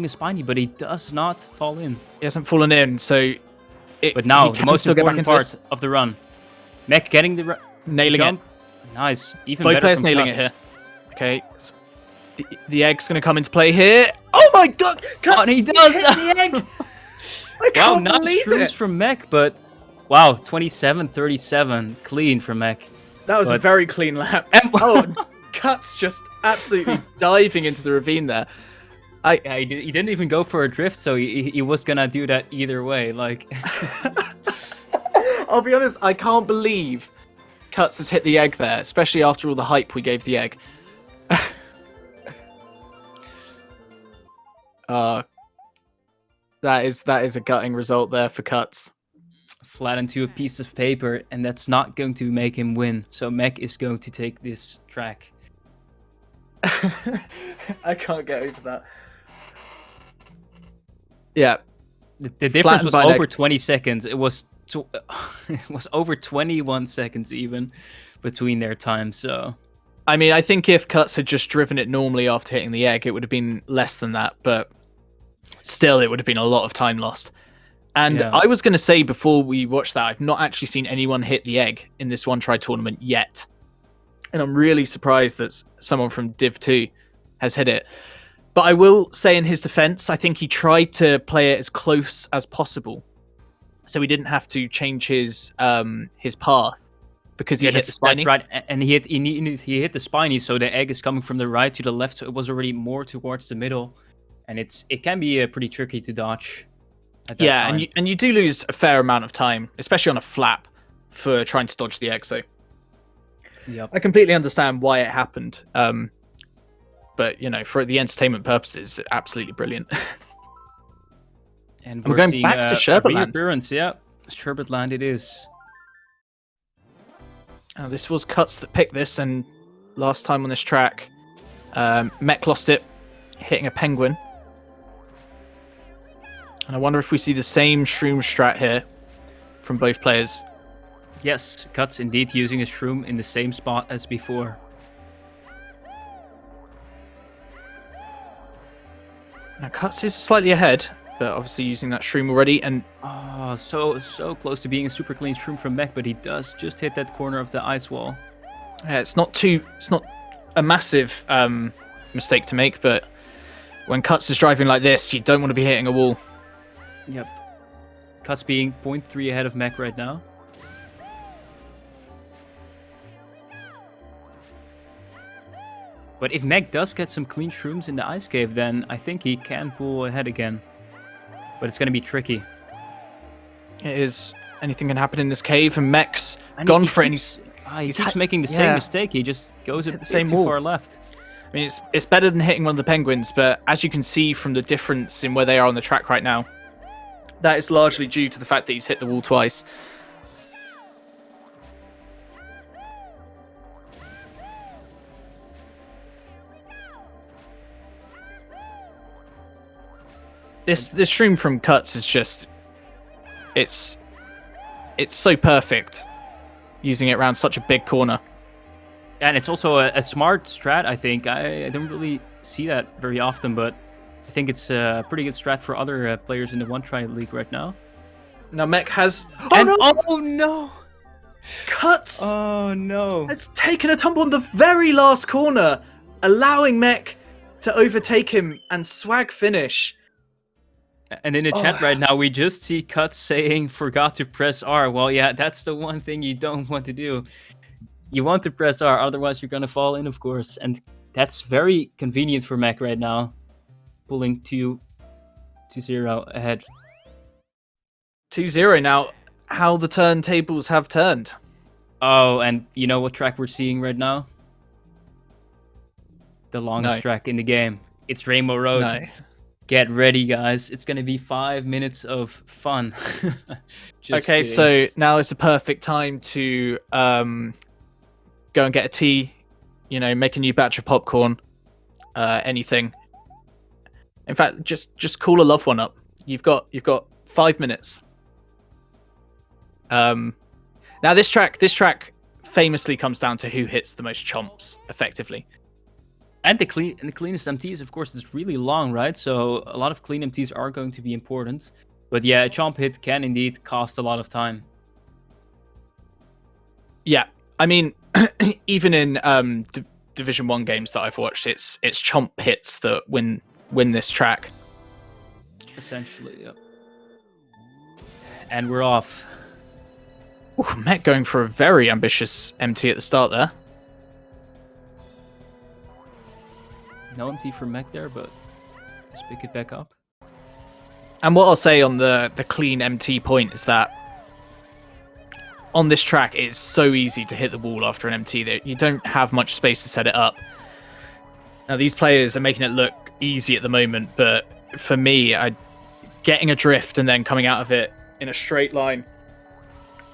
a spiny, but he does not fall in. He hasn't fallen in, so. But now the most important part of the run, Mech getting the nailing jump. it. Nice, even Both better players from nailing Cutz. it here. Okay, so the egg's going to come into play here. Oh my god! Oh, and he does! Hit the egg! I can't believe nice it! from Mech, but wow, 27-37, clean from Mech. That was a very clean lap. Cutz just absolutely diving into the ravine there. Yeah, he didn't even go for a drift, so he was gonna do that either way. Like, I'll be honest, I can't believe Cutz has hit the egg there, especially after all the hype we gave the egg. That is a gutting result there for Cutz. flat into a piece of paper, and that's not going to make him win. So Mech is going to take this track. I can't get over that. Yeah. The difference was over 20 seconds. It was it was over 21 seconds even between their times. So I mean, I think if Cutz had just driven it normally after hitting the egg, it would have been less than that, but still it would have been a lot of time lost. And yeah. I was going to say before we watched that, I've not actually seen anyone hit the egg in this One Try tournament yet. And I'm really surprised that someone from Div 2 has hit it. But I will say in his defense, I think he tried to play it as close as possible. So he didn't have to change his path because he hit the spiny. That's right. And he hit the spiny, so the egg is coming from the right to the left, so it was already more towards the middle. And it can be pretty tricky to dodge. Yeah, and you do lose a fair amount of time, especially on a flap, for trying to dodge the egg. So yep. I completely understand why it happened. But, you know, for the entertainment purposes, absolutely brilliant. And we're going back to Sherbet Land. Reappearance, yeah. Sherbet Land it is. This was Cutz that picked this, and last time on this track, Mech lost it hitting a penguin. And I wonder if we see the same shroom strat here from both players. Yes, Cutz indeed using a shroom in the same spot as before. Now Cutz is slightly ahead, but obviously using that shroom already. And oh, so close to being a super clean shroom from Mech, but he does just hit that corner of the ice wall. yeah, it's not a massive mistake to make, but when Cutz is driving like this, you don't want to be hitting a wall. Yep. Cutz being 0.3 ahead of Mech right now. But if Mech does get some clean shrooms in the ice cave, then I think he can pull ahead again. But it's going to be tricky. It is. Anything can happen in this cave, and Mech's gone for it. He keeps making the same mistake. He just goes a bit too far left. I mean, it's better than hitting one of the penguins, but as you can see from the difference in where they are on the track right now, that is largely due to the fact that he's hit the wall twice. This shroom from Cutz is just, it's so perfect, using it around such a big corner. And it's also a smart strat, I think. I don't really see that very often, but I think it's a pretty good strat for other players in the One Try League right now. Now Mech has... Oh no! Cutz! Oh no! It's taken a tumble on the very last corner, allowing Mech to overtake him and swag finish. And in the chat right now, we just see Cutz saying, forgot to press R. Well, yeah, that's the one thing you don't want to do. You want to press R, otherwise you're going to fall in, of course. And that's very convenient for Mech right now. Pulling 2-0 ahead. 2-0 now. How the turntables have turned. Oh, and you know what track we're seeing right now? The longest track in the game. It's Rainbow Road. No. Get ready, guys. It's going to be 5 minutes of fun. Okay, so now is the perfect time to go and get a tea, make a new batch of popcorn, anything. In fact, just call a loved one up. You've got 5 minutes. Now this track famously comes down to who hits the most chomps effectively. And the cleanest MTs, of course, it's really long, right? So a lot of clean MTs are going to be important. But yeah, a chomp hit can indeed cost a lot of time. Yeah, I mean, even in Division 1 games that I've watched, it's chomp hits that win this track. Essentially, yeah. And we're off. Ooh, Mech going for a very ambitious MT at the start there. No MT for Mech there, but let's pick it back up. And what I'll say on the clean MT point is that on this track, it's so easy to hit the wall after an MT that you don't have much space to set it up. Now, these players are making it look easy at the moment, but for me, getting a drift and then coming out of it in a straight line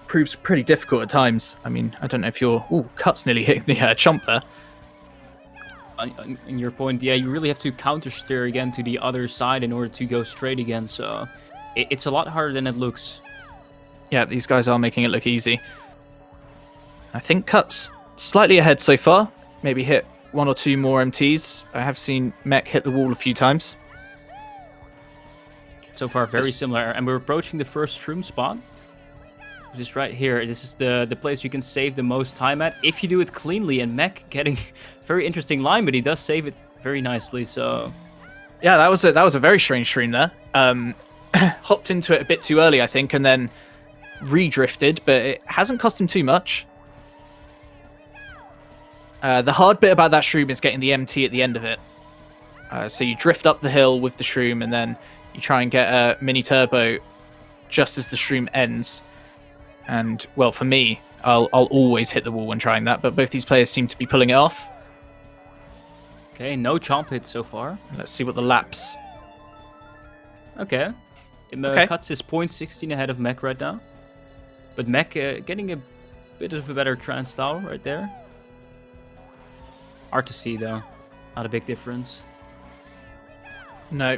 proves pretty difficult at times. I mean, I don't know if you're... Ooh, Cutz nearly hitting the chomp there. In your point, yeah, you really have to counter steer again to the other side in order to go straight again, so it's a lot harder than it looks. Yeah, these guys are making it look easy. I think Cutz slightly ahead so far. Maybe hit 1 or 2 more MTs. I have seen Mech hit the wall a few times. So far, very similar. And we're approaching the first shroom spot, which is right here. This is the place you can save the most time at if you do it cleanly. And Mech getting very interesting line, but he does save it very nicely. So yeah, that was a very strange stream there. Hopped into it a bit too early, I think, and then re-drifted, but it hasn't cost him too much. The hard bit about that shroom is getting the MT at the end of it. So you drift up the hill with the shroom, and then you try and get a mini turbo just as the shroom ends. And, well, for me, I'll always hit the wall when trying that, but both these players seem to be pulling it off. Okay, no chomp hits so far. Let's see what the laps... Okay. Cutz is 0.16 ahead of Mech right now. But Mech getting a bit of a better trans style right there. Hard to see, though. Not a big difference. No,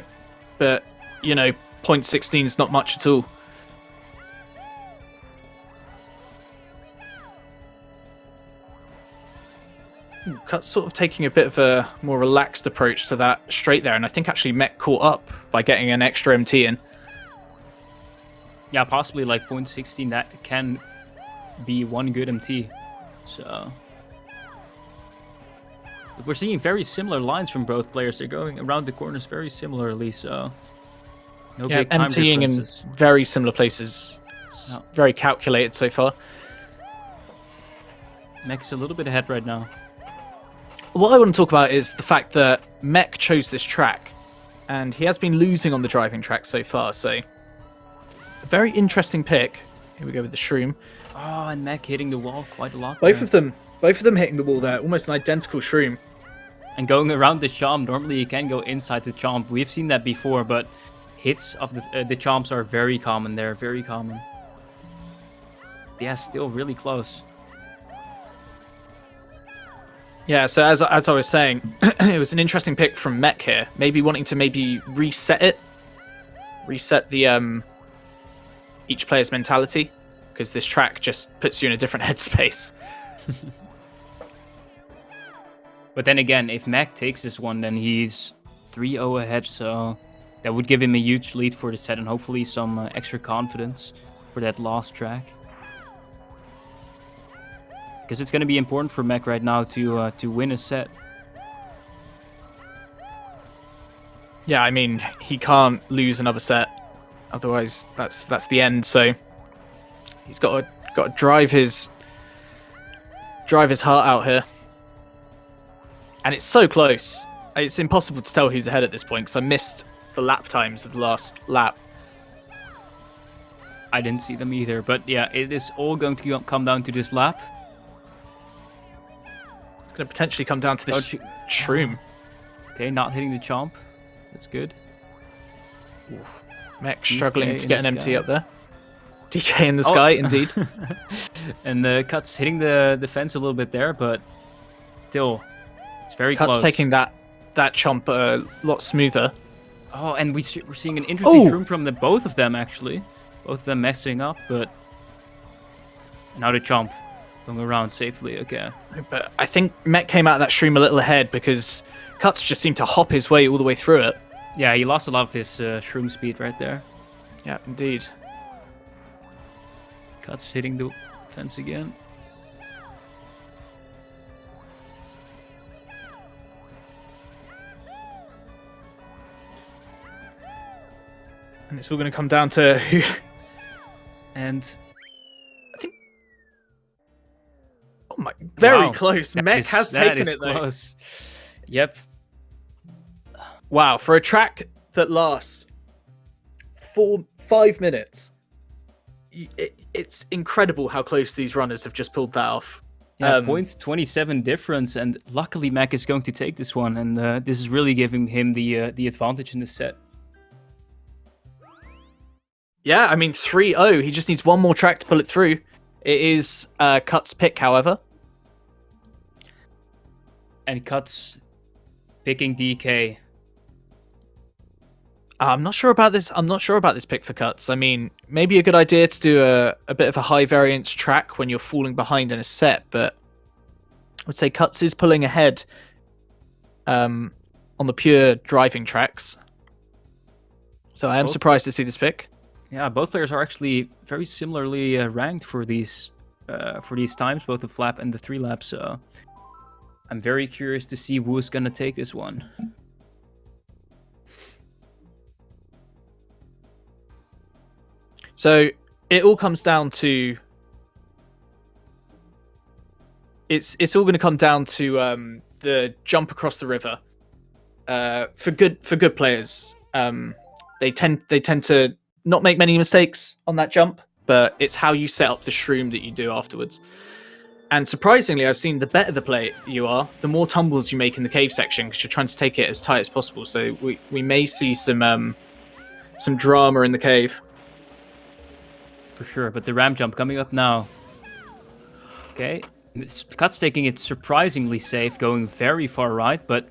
but, you know, 0.16 is not much at all. Cut's sort of taking a bit of a more relaxed approach to that straight there, and I think actually Mech caught up by getting an extra MT in. Yeah, possibly like 0.16. That can be one good MT. So we're seeing very similar lines from both players. They're going around the corners very similarly. So no big time MTing differences. in very similar places. It's very calculated so far. Mech's a little bit ahead right now. What I want to talk about is the fact that Mech chose this track, and he has been losing on the driving track so far, so a very interesting pick. Here we go with the shroom. Oh, and Mech hitting the wall quite a lot. Both of them hitting the wall there, almost an identical shroom. And going around the chomp, normally you can go inside the chomp. We've seen that before, but hits of the chomps are very common there, very common. Yeah, still really close. Yeah, so as I was saying, it was an interesting pick from Mech here. Maybe wanting to reset the each player's mentality, because this track just puts you in a different headspace. But then again, if Mech takes this one, then he's 3-0 ahead, so that would give him a huge lead for the set and hopefully some extra confidence for that last track. Because it's going to be important for Mech right now to win a set. Yeah, I mean, he can't lose another set, otherwise that's the end. So he's got to drive his heart out here, and it's so close. It's impossible to tell who's ahead at this point because I missed the lap times of the last lap. I didn't see them either, but yeah, it is all going to come down to this lap. It's going to potentially come down to this shroom. Okay, not hitting the chomp. That's good. Mech struggling to get an MT sky. up there. DK in the sky, indeed. And Cutz hitting the fence a little bit there, but still, it's very Cut's close. taking that chomp a lot smoother. Oh, and we're seeing an interesting shroom from both of them, actually. Both of them messing up, but now the chomp going around safely. Okay. But I think Mech came out of that shroom a little ahead because Cutz just seemed to hop his way all the way through it. Yeah, he lost a lot of his shroom speed right there. Yeah, indeed. Cutz hitting the fence again. And it's all going to come down to who. And I think. Oh my! Very wow. close. Mech has taken it though. Close. Yep. Wow, for a track that lasts 5 minutes, it's incredible how close these runners have just pulled that off. Yeah, 0.27 difference, and luckily Mech is going to take this one, and this is really giving him the advantage in the set. Yeah, I mean 3-0. He just needs one more track to pull it through. It is Cut's pick, however. And Cut's picking DK. I'm not sure about this. I'm not sure about this pick for Cutz. I mean, maybe a good idea to do a bit of a high variance track when you're falling behind in a set, but I would say Cutz is pulling ahead on the pure driving tracks. So I am surprised to see this pick. Yeah, both players are actually very similarly ranked for these times, both the flap and the 3 laps. So I'm very curious to see who's gonna take this one. So it all comes down to it's all going to come down to the jump across the river. For good players, they tend to not make many mistakes on that jump, but it's how you set up the shroom that you do afterwards. And surprisingly, I've seen the better the player you are, the more tumbles you make in the cave section because you're trying to take it as tight as possible. So we may see some drama in the cave. For sure, but the ramp jump coming up now. Okay, Cut's taking it surprisingly safe, going very far right, but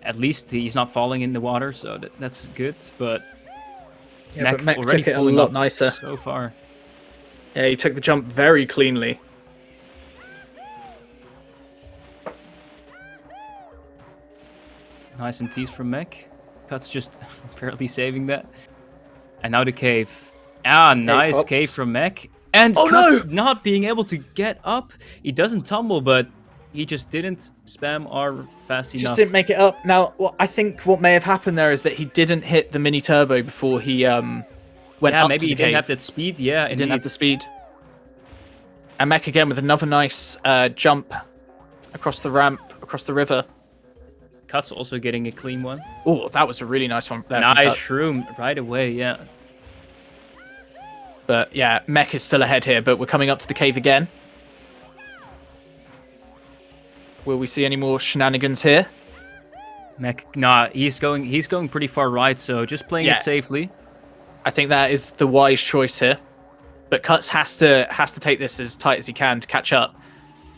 At least he's not falling in the water, so that's good. But Yeah, but Mech already took it a pulling lot up nicer. so far. Yeah, he took the jump very cleanly. Nice and tease from Mech. Cut's just barely saving that. And now the cave. Ah, nice pops. cave from Mech. And Oh, Cut's no! not being able to get up. He doesn't tumble, but he just didn't spam R fast enough. Just didn't make it up. Now, I think what may have happened there is that he didn't hit the mini turbo before he went yeah, up maybe to the he didn't cave. have that speed. Yeah, He didn't have the speed. And Mech again with another nice jump across the ramp, across the river. Cut's also getting a clean one. Oh, that was a really nice one. There Nice from Cut. shroom right away, yeah. But yeah, Mech is still ahead here, but we're coming up to the cave again. Will we see any more shenanigans here? Mech, nah, he's going pretty far right, so just playing Yeah. it safely. I think that is the wise choice here. But Cutz has to take this as tight as he can to catch up.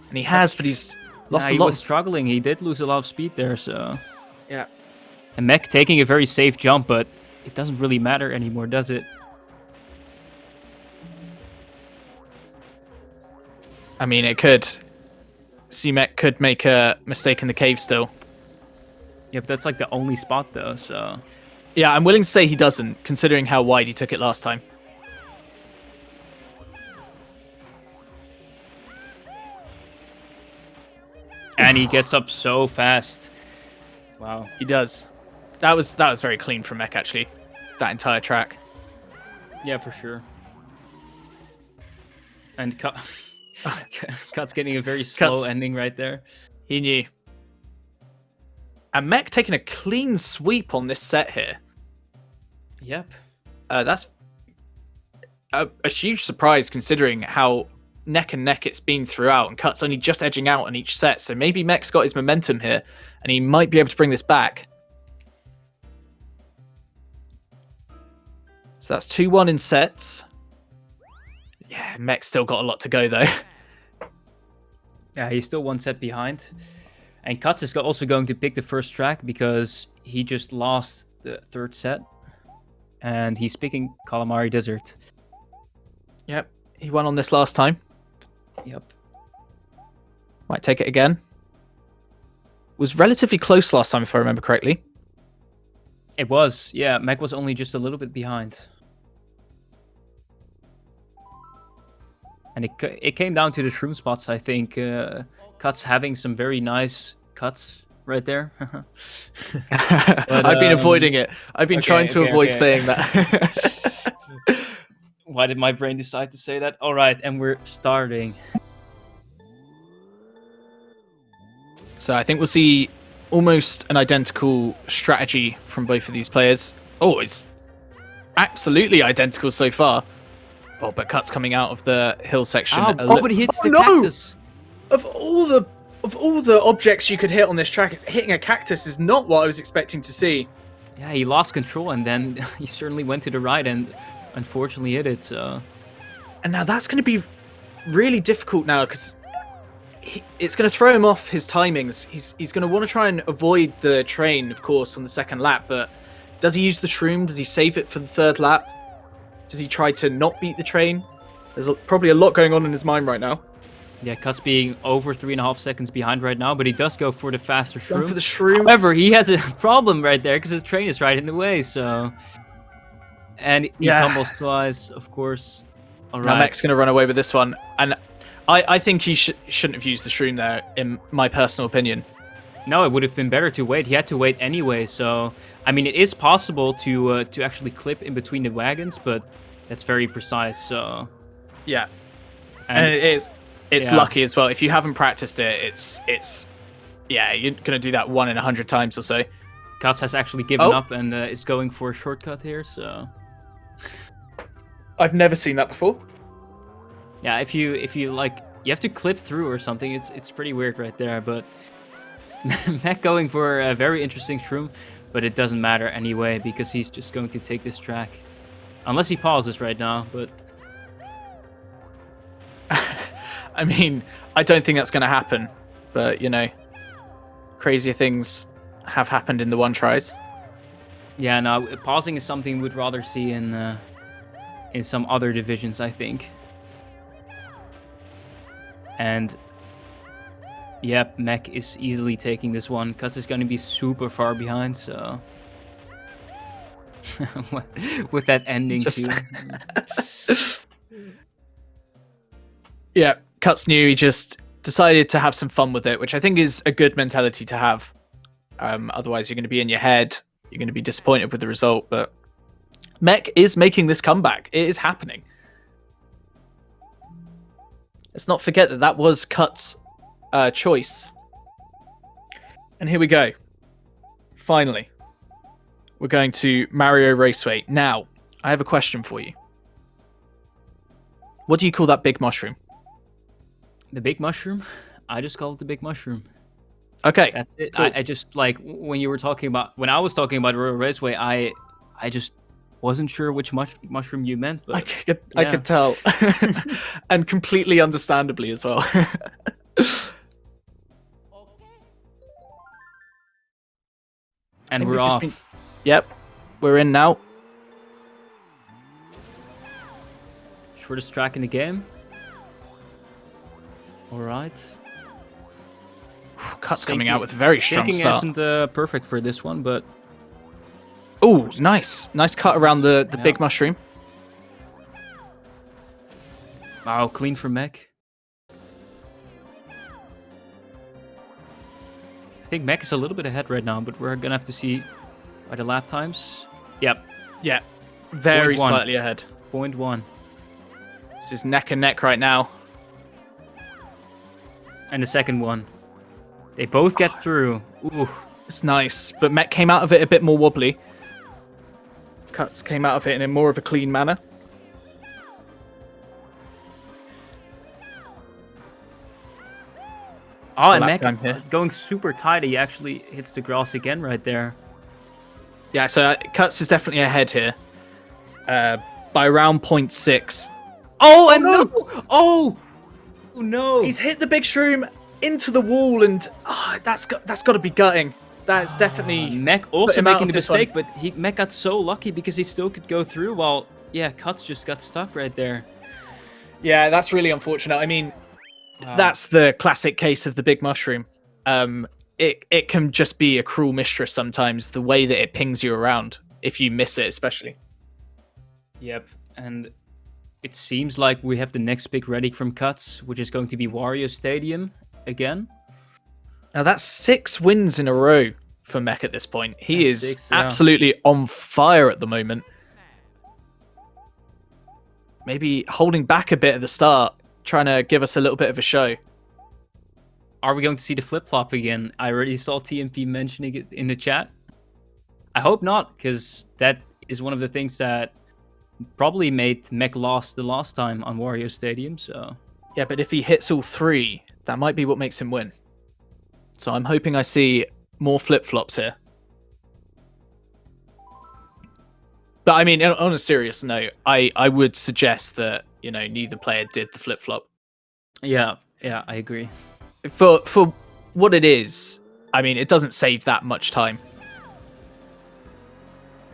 And he has, but he's lost He a lot. was struggling. He did lose a lot of speed there, so... Yeah. And Mech taking a very safe jump, but it doesn't really matter anymore, does it? I mean, it could. C-Mech could make a mistake in the cave still. Yeah, but that's like the only spot, though, so... Yeah, I'm willing to say he doesn't, considering how wide he took it last time. And he gets up so fast. Wow. He does. That was very clean from Mech, actually. That entire track. Yeah, for sure. And Cut's getting a very slow Cut's- ending right there. He knew. And Mech taking a clean sweep on this set here. Yep. That's a huge surprise considering how neck and neck it's been throughout, and Cut's only just edging out on each set. So maybe Mech's got his momentum here, and he might be able to bring this back. So that's 2-1 in sets. Yeah, Mech's still got a lot to go though. Yeah, he's still one set behind. And Cutz is also going to pick the first track because he just lost the third set. And he's picking Calamari Desert. Yep, he won on this last time. Yep. Might take it again. Was relatively close last time, if I remember correctly. It was, yeah. Mech was only just a little bit behind. And it came down to the shroom spots, I think. Cutz having some very nice cuts right there. But, I've been avoiding it. I've been trying to avoid saying that. Why did my brain decide to say that? All right, and we're starting. So I think we'll see almost an identical strategy from both of these players. Oh, it's absolutely identical so far. Oh, but Cut's coming out of the hill section. But he hits the cactus. Of all the objects you could hit on this track, hitting a cactus is not what I was expecting to see. Yeah, he lost control and then he certainly went to the right and unfortunately hit it. So. And now that's going to be really difficult now because it's going to throw him off his timings. He's going to want to try and avoid the train, of course, on the second lap. But does he use the shroom? Does he save it for the third lap? Does he try to not beat the train? There's probably a lot going on in his mind right now. Yeah, Cutz being over 3.5 seconds behind right now, but he does go for the faster shroom. Going for the shroom. However, he has a problem right there because his train is right in the way, so... And he tumbles twice, of course. All right. Now Mech's going to run away with this one. And I think he shouldn't have used the shroom there, in my personal opinion. No, it would have been better to wait. He had to wait anyway, so... I mean, it is possible to actually clip in between the wagons, but that's very precise, so... Yeah. And it is... It's lucky as well. If you haven't practiced it, it's yeah, you're going to do that 1 in 100 times or so. Cutz has actually given up and is going for a shortcut here, so... I've never seen that before. Yeah, if you like, you have to clip through or something. It's pretty weird right there, but Mech going for a very interesting shroom, but it doesn't matter anyway because he's just going to take this track. Unless he pauses right now, but... I mean, I don't think that's going to happen, but, you know, crazier things have happened in the one tries. Yeah, no, pausing is something we'd rather see in some other divisions, I think. And yep, Mech is easily taking this one. Cutz is going to be super far behind, so with that ending too. Yeah, Cutz knew. He just decided to have some fun with it, which I think is a good mentality to have. Otherwise, you're going to be in your head. You're going to be disappointed with the result. But Mech is making this comeback. It is happening. Let's not forget that that was Cut's choice. And here we go. Finally, we're going to Mario Raceway. Now, I have a question for you. What do you call that big mushroom? The big mushroom? I just call it the big mushroom. Okay. That's it. Cool. I just, like, when I was talking about Wario Raceway, I just wasn't sure which mushroom you meant. But I could tell. And completely understandably as well. And we're off. Yep. We're in now. Shortest track in the game. Alright. Cut's coming out with a very strong start. Isn't perfect for this one, but... Oh, nice. Nice cut around the big mushroom. Wow, clean for Mech. I think Mech is a little bit ahead right now, but we're gonna have to see by the lap times. Yep. Yeah. Very 0.1. slightly ahead. 0.1. This is neck and neck right now. And the second one. They both get through. Ooh. It's nice, but Mech came out of it a bit more wobbly. Cutz came out of it in a more of a clean manner. Oh, and Mech going super tight. He actually hits the grass again right there. Yeah, so Cutz is definitely ahead here. By around 0.6. Oh, and no! Oh! No! He's hit the big shroom into the wall, and that's got to be gutting. That's definitely Mech also making the mistake, one. but Mech got so lucky because he still could go through while Cutz just got stuck right there. Yeah, that's really unfortunate. I mean, that's the classic case of the big mushroom. It can just be a cruel mistress sometimes, the way that it pings you around, if you miss it especially. Yep, and it seems like we have the next pick ready from Cutz, which is going to be Wario Stadium again. Now that's 6 wins in a row for Mech at this point. He is 6, yeah. absolutely on fire at the moment. Maybe holding back a bit at the start, trying to give us a little bit of a show. Are we going to see the flip-flop again? I already saw TMP mentioning it in the chat. I hope not, because that is one of the things that probably made Mech lost the last time on Wario Stadium, so... Yeah, but if he hits all 3, that might be what makes him win. So I'm hoping I see more flip-flops here. But I mean, on a serious note, I would suggest that, neither player did the flip-flop. Yeah, I agree. For what it is, I mean, it doesn't save that much time.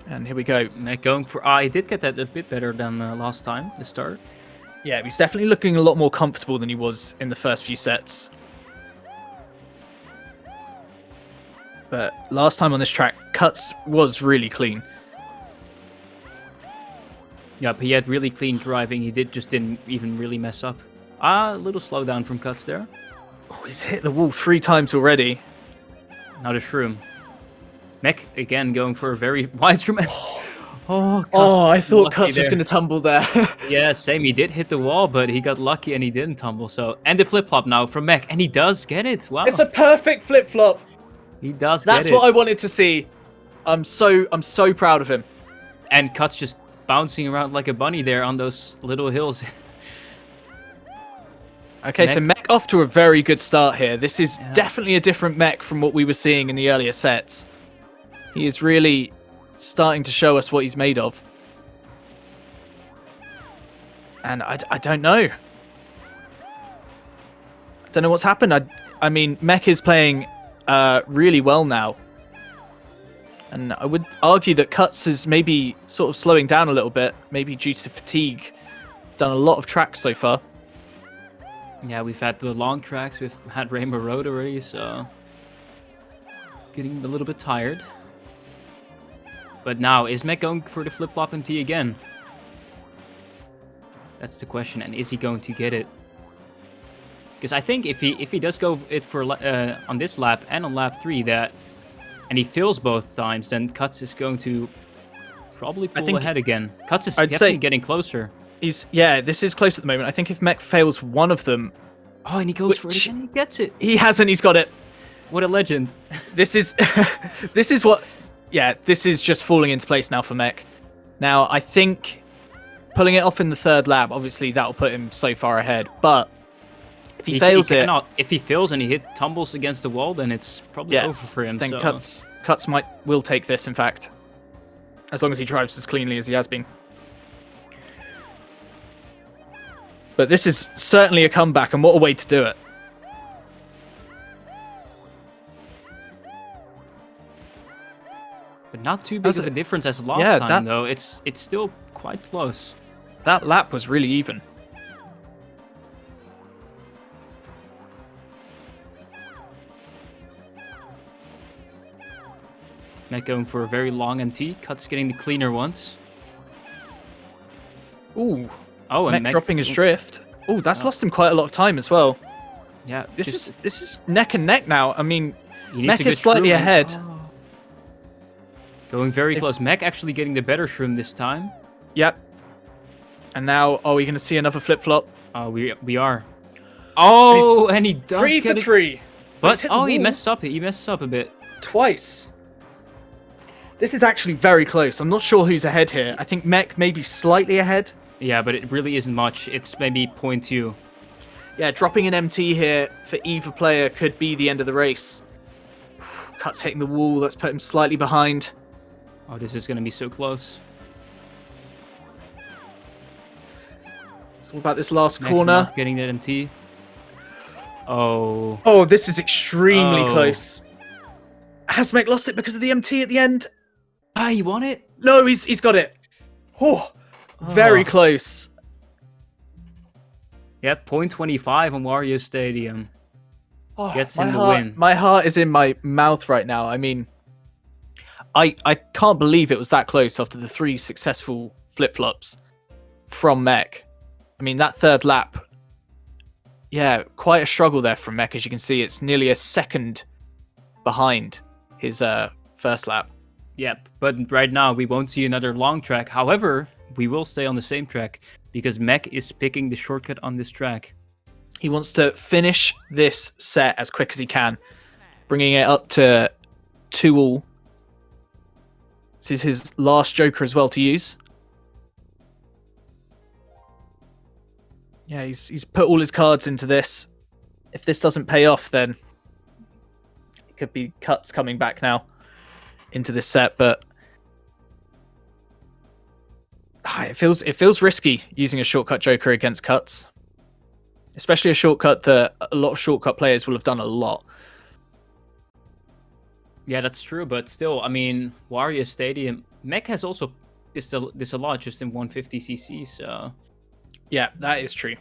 And here we go. Mech going for... he did get that a bit better than last time, the start. Yeah, he's definitely looking a lot more comfortable than he was in the first few sets. But last time on this track, Cutz was really clean. Yeah, but he had really clean driving. He didn't even really mess up. A little slowdown from Cutz there. Oh, he's hit the wall 3 times already. Now the shroom. Mech again going for a very wide shroom. I thought Cutz was going to tumble there. Yeah, same. He did hit the wall, but he got lucky and he didn't tumble. So, and the flip flop now from Mech, and he does get it. Wow, it's a perfect flip flop. He does. That's what I wanted to see. I'm so proud of him. And Cutz just bouncing around like a bunny there on those little hills. Okay, so Mech off to a very good start here. This is definitely a different Mech from what we were seeing in the earlier sets. He is really starting to show us what he's made of. And I don't know. I don't know what's happened. I mean, Mech is playing really well now. And I would argue that Cutz is maybe sort of slowing down a little bit, maybe due to fatigue. Done a lot of tracks so far. Yeah, we've had the long tracks, we've had Rainbow Road already, so getting a little bit tired. But now, is Mac going for the flip-flop MT again? That's the question, and is he going to get it? Because I think if he does go it for on this lap and on lap 3 and he fails both times, then Cutz is going to probably pull ahead again. Cutz is definitely getting closer. This is close at the moment. I think if Mech fails one of them... Oh, and he goes for it again, he gets it. He hasn't, he's got it. What a legend. This is this is what... Yeah, this is just falling into place now for Mech. Now, I think pulling it off in the 3rd lap, obviously that'll put him so far ahead, but if he fails if he fails and he tumbles against the wall, then it's probably over for him. Then Cutz will take this, in fact, as long as he drives as cleanly as he has been. But this is certainly a comeback, and what a way to do it. But not too big of a difference as last time, though. It's still quite close. That lap was really even. Mac going for a very long MT. Cut's getting the cleaner ones. Ooh. Oh, and Mac dropping his drift. Ooh, that's lost him quite a lot of time as well. Yeah. This is neck and neck now. I mean, Mech is slightly ahead. Oh. Going very close. Mech actually getting the better shroom this time. Yep. And now, are we going to see another flip-flop? We are. Oh, and he does 3 for 3. But, he messes up. He messes up a bit. Twice. This is actually very close. I'm not sure who's ahead here. I think Mech may be slightly ahead. Yeah, but it really isn't much. It's maybe 0.2. Yeah, dropping an MT here for either player could be the end of the race. Cut's hitting the wall. That's put him slightly behind. Oh, this is going to be so close. It's all about this last corner. Not getting that MT. Oh. Oh, this is extremely close. Has Mech lost it because of the MT at the end? Ah, he won it? No, he's got it. Oh, very close. Yep, 0.25 on Wario Stadium. Gets him the win. My heart is in my mouth right now. I mean, I can't believe it was that close after the 3 successful flip-flops from Mech. I mean, that 3rd lap, yeah, quite a struggle there from Mech. As you can see, it's nearly a second behind his 1st lap. Yep, but right now we won't see another long track. However, we will stay on the same track because Mech is picking the shortcut on this track. He wants to finish this set as quick as he can, bringing it up to 2-all. This is his last Joker as well to use. Yeah, he's put all his cards into this. If this doesn't pay off, then it could be Cutz coming back now into this set, but it feels risky using a shortcut Joker against Cutz. Especially a shortcut that a lot of shortcut players will have done a lot. Yeah, that's true, but still, I mean, Wario Stadium, Mech has also this a lot just in 150cc, so... Yeah, that is true.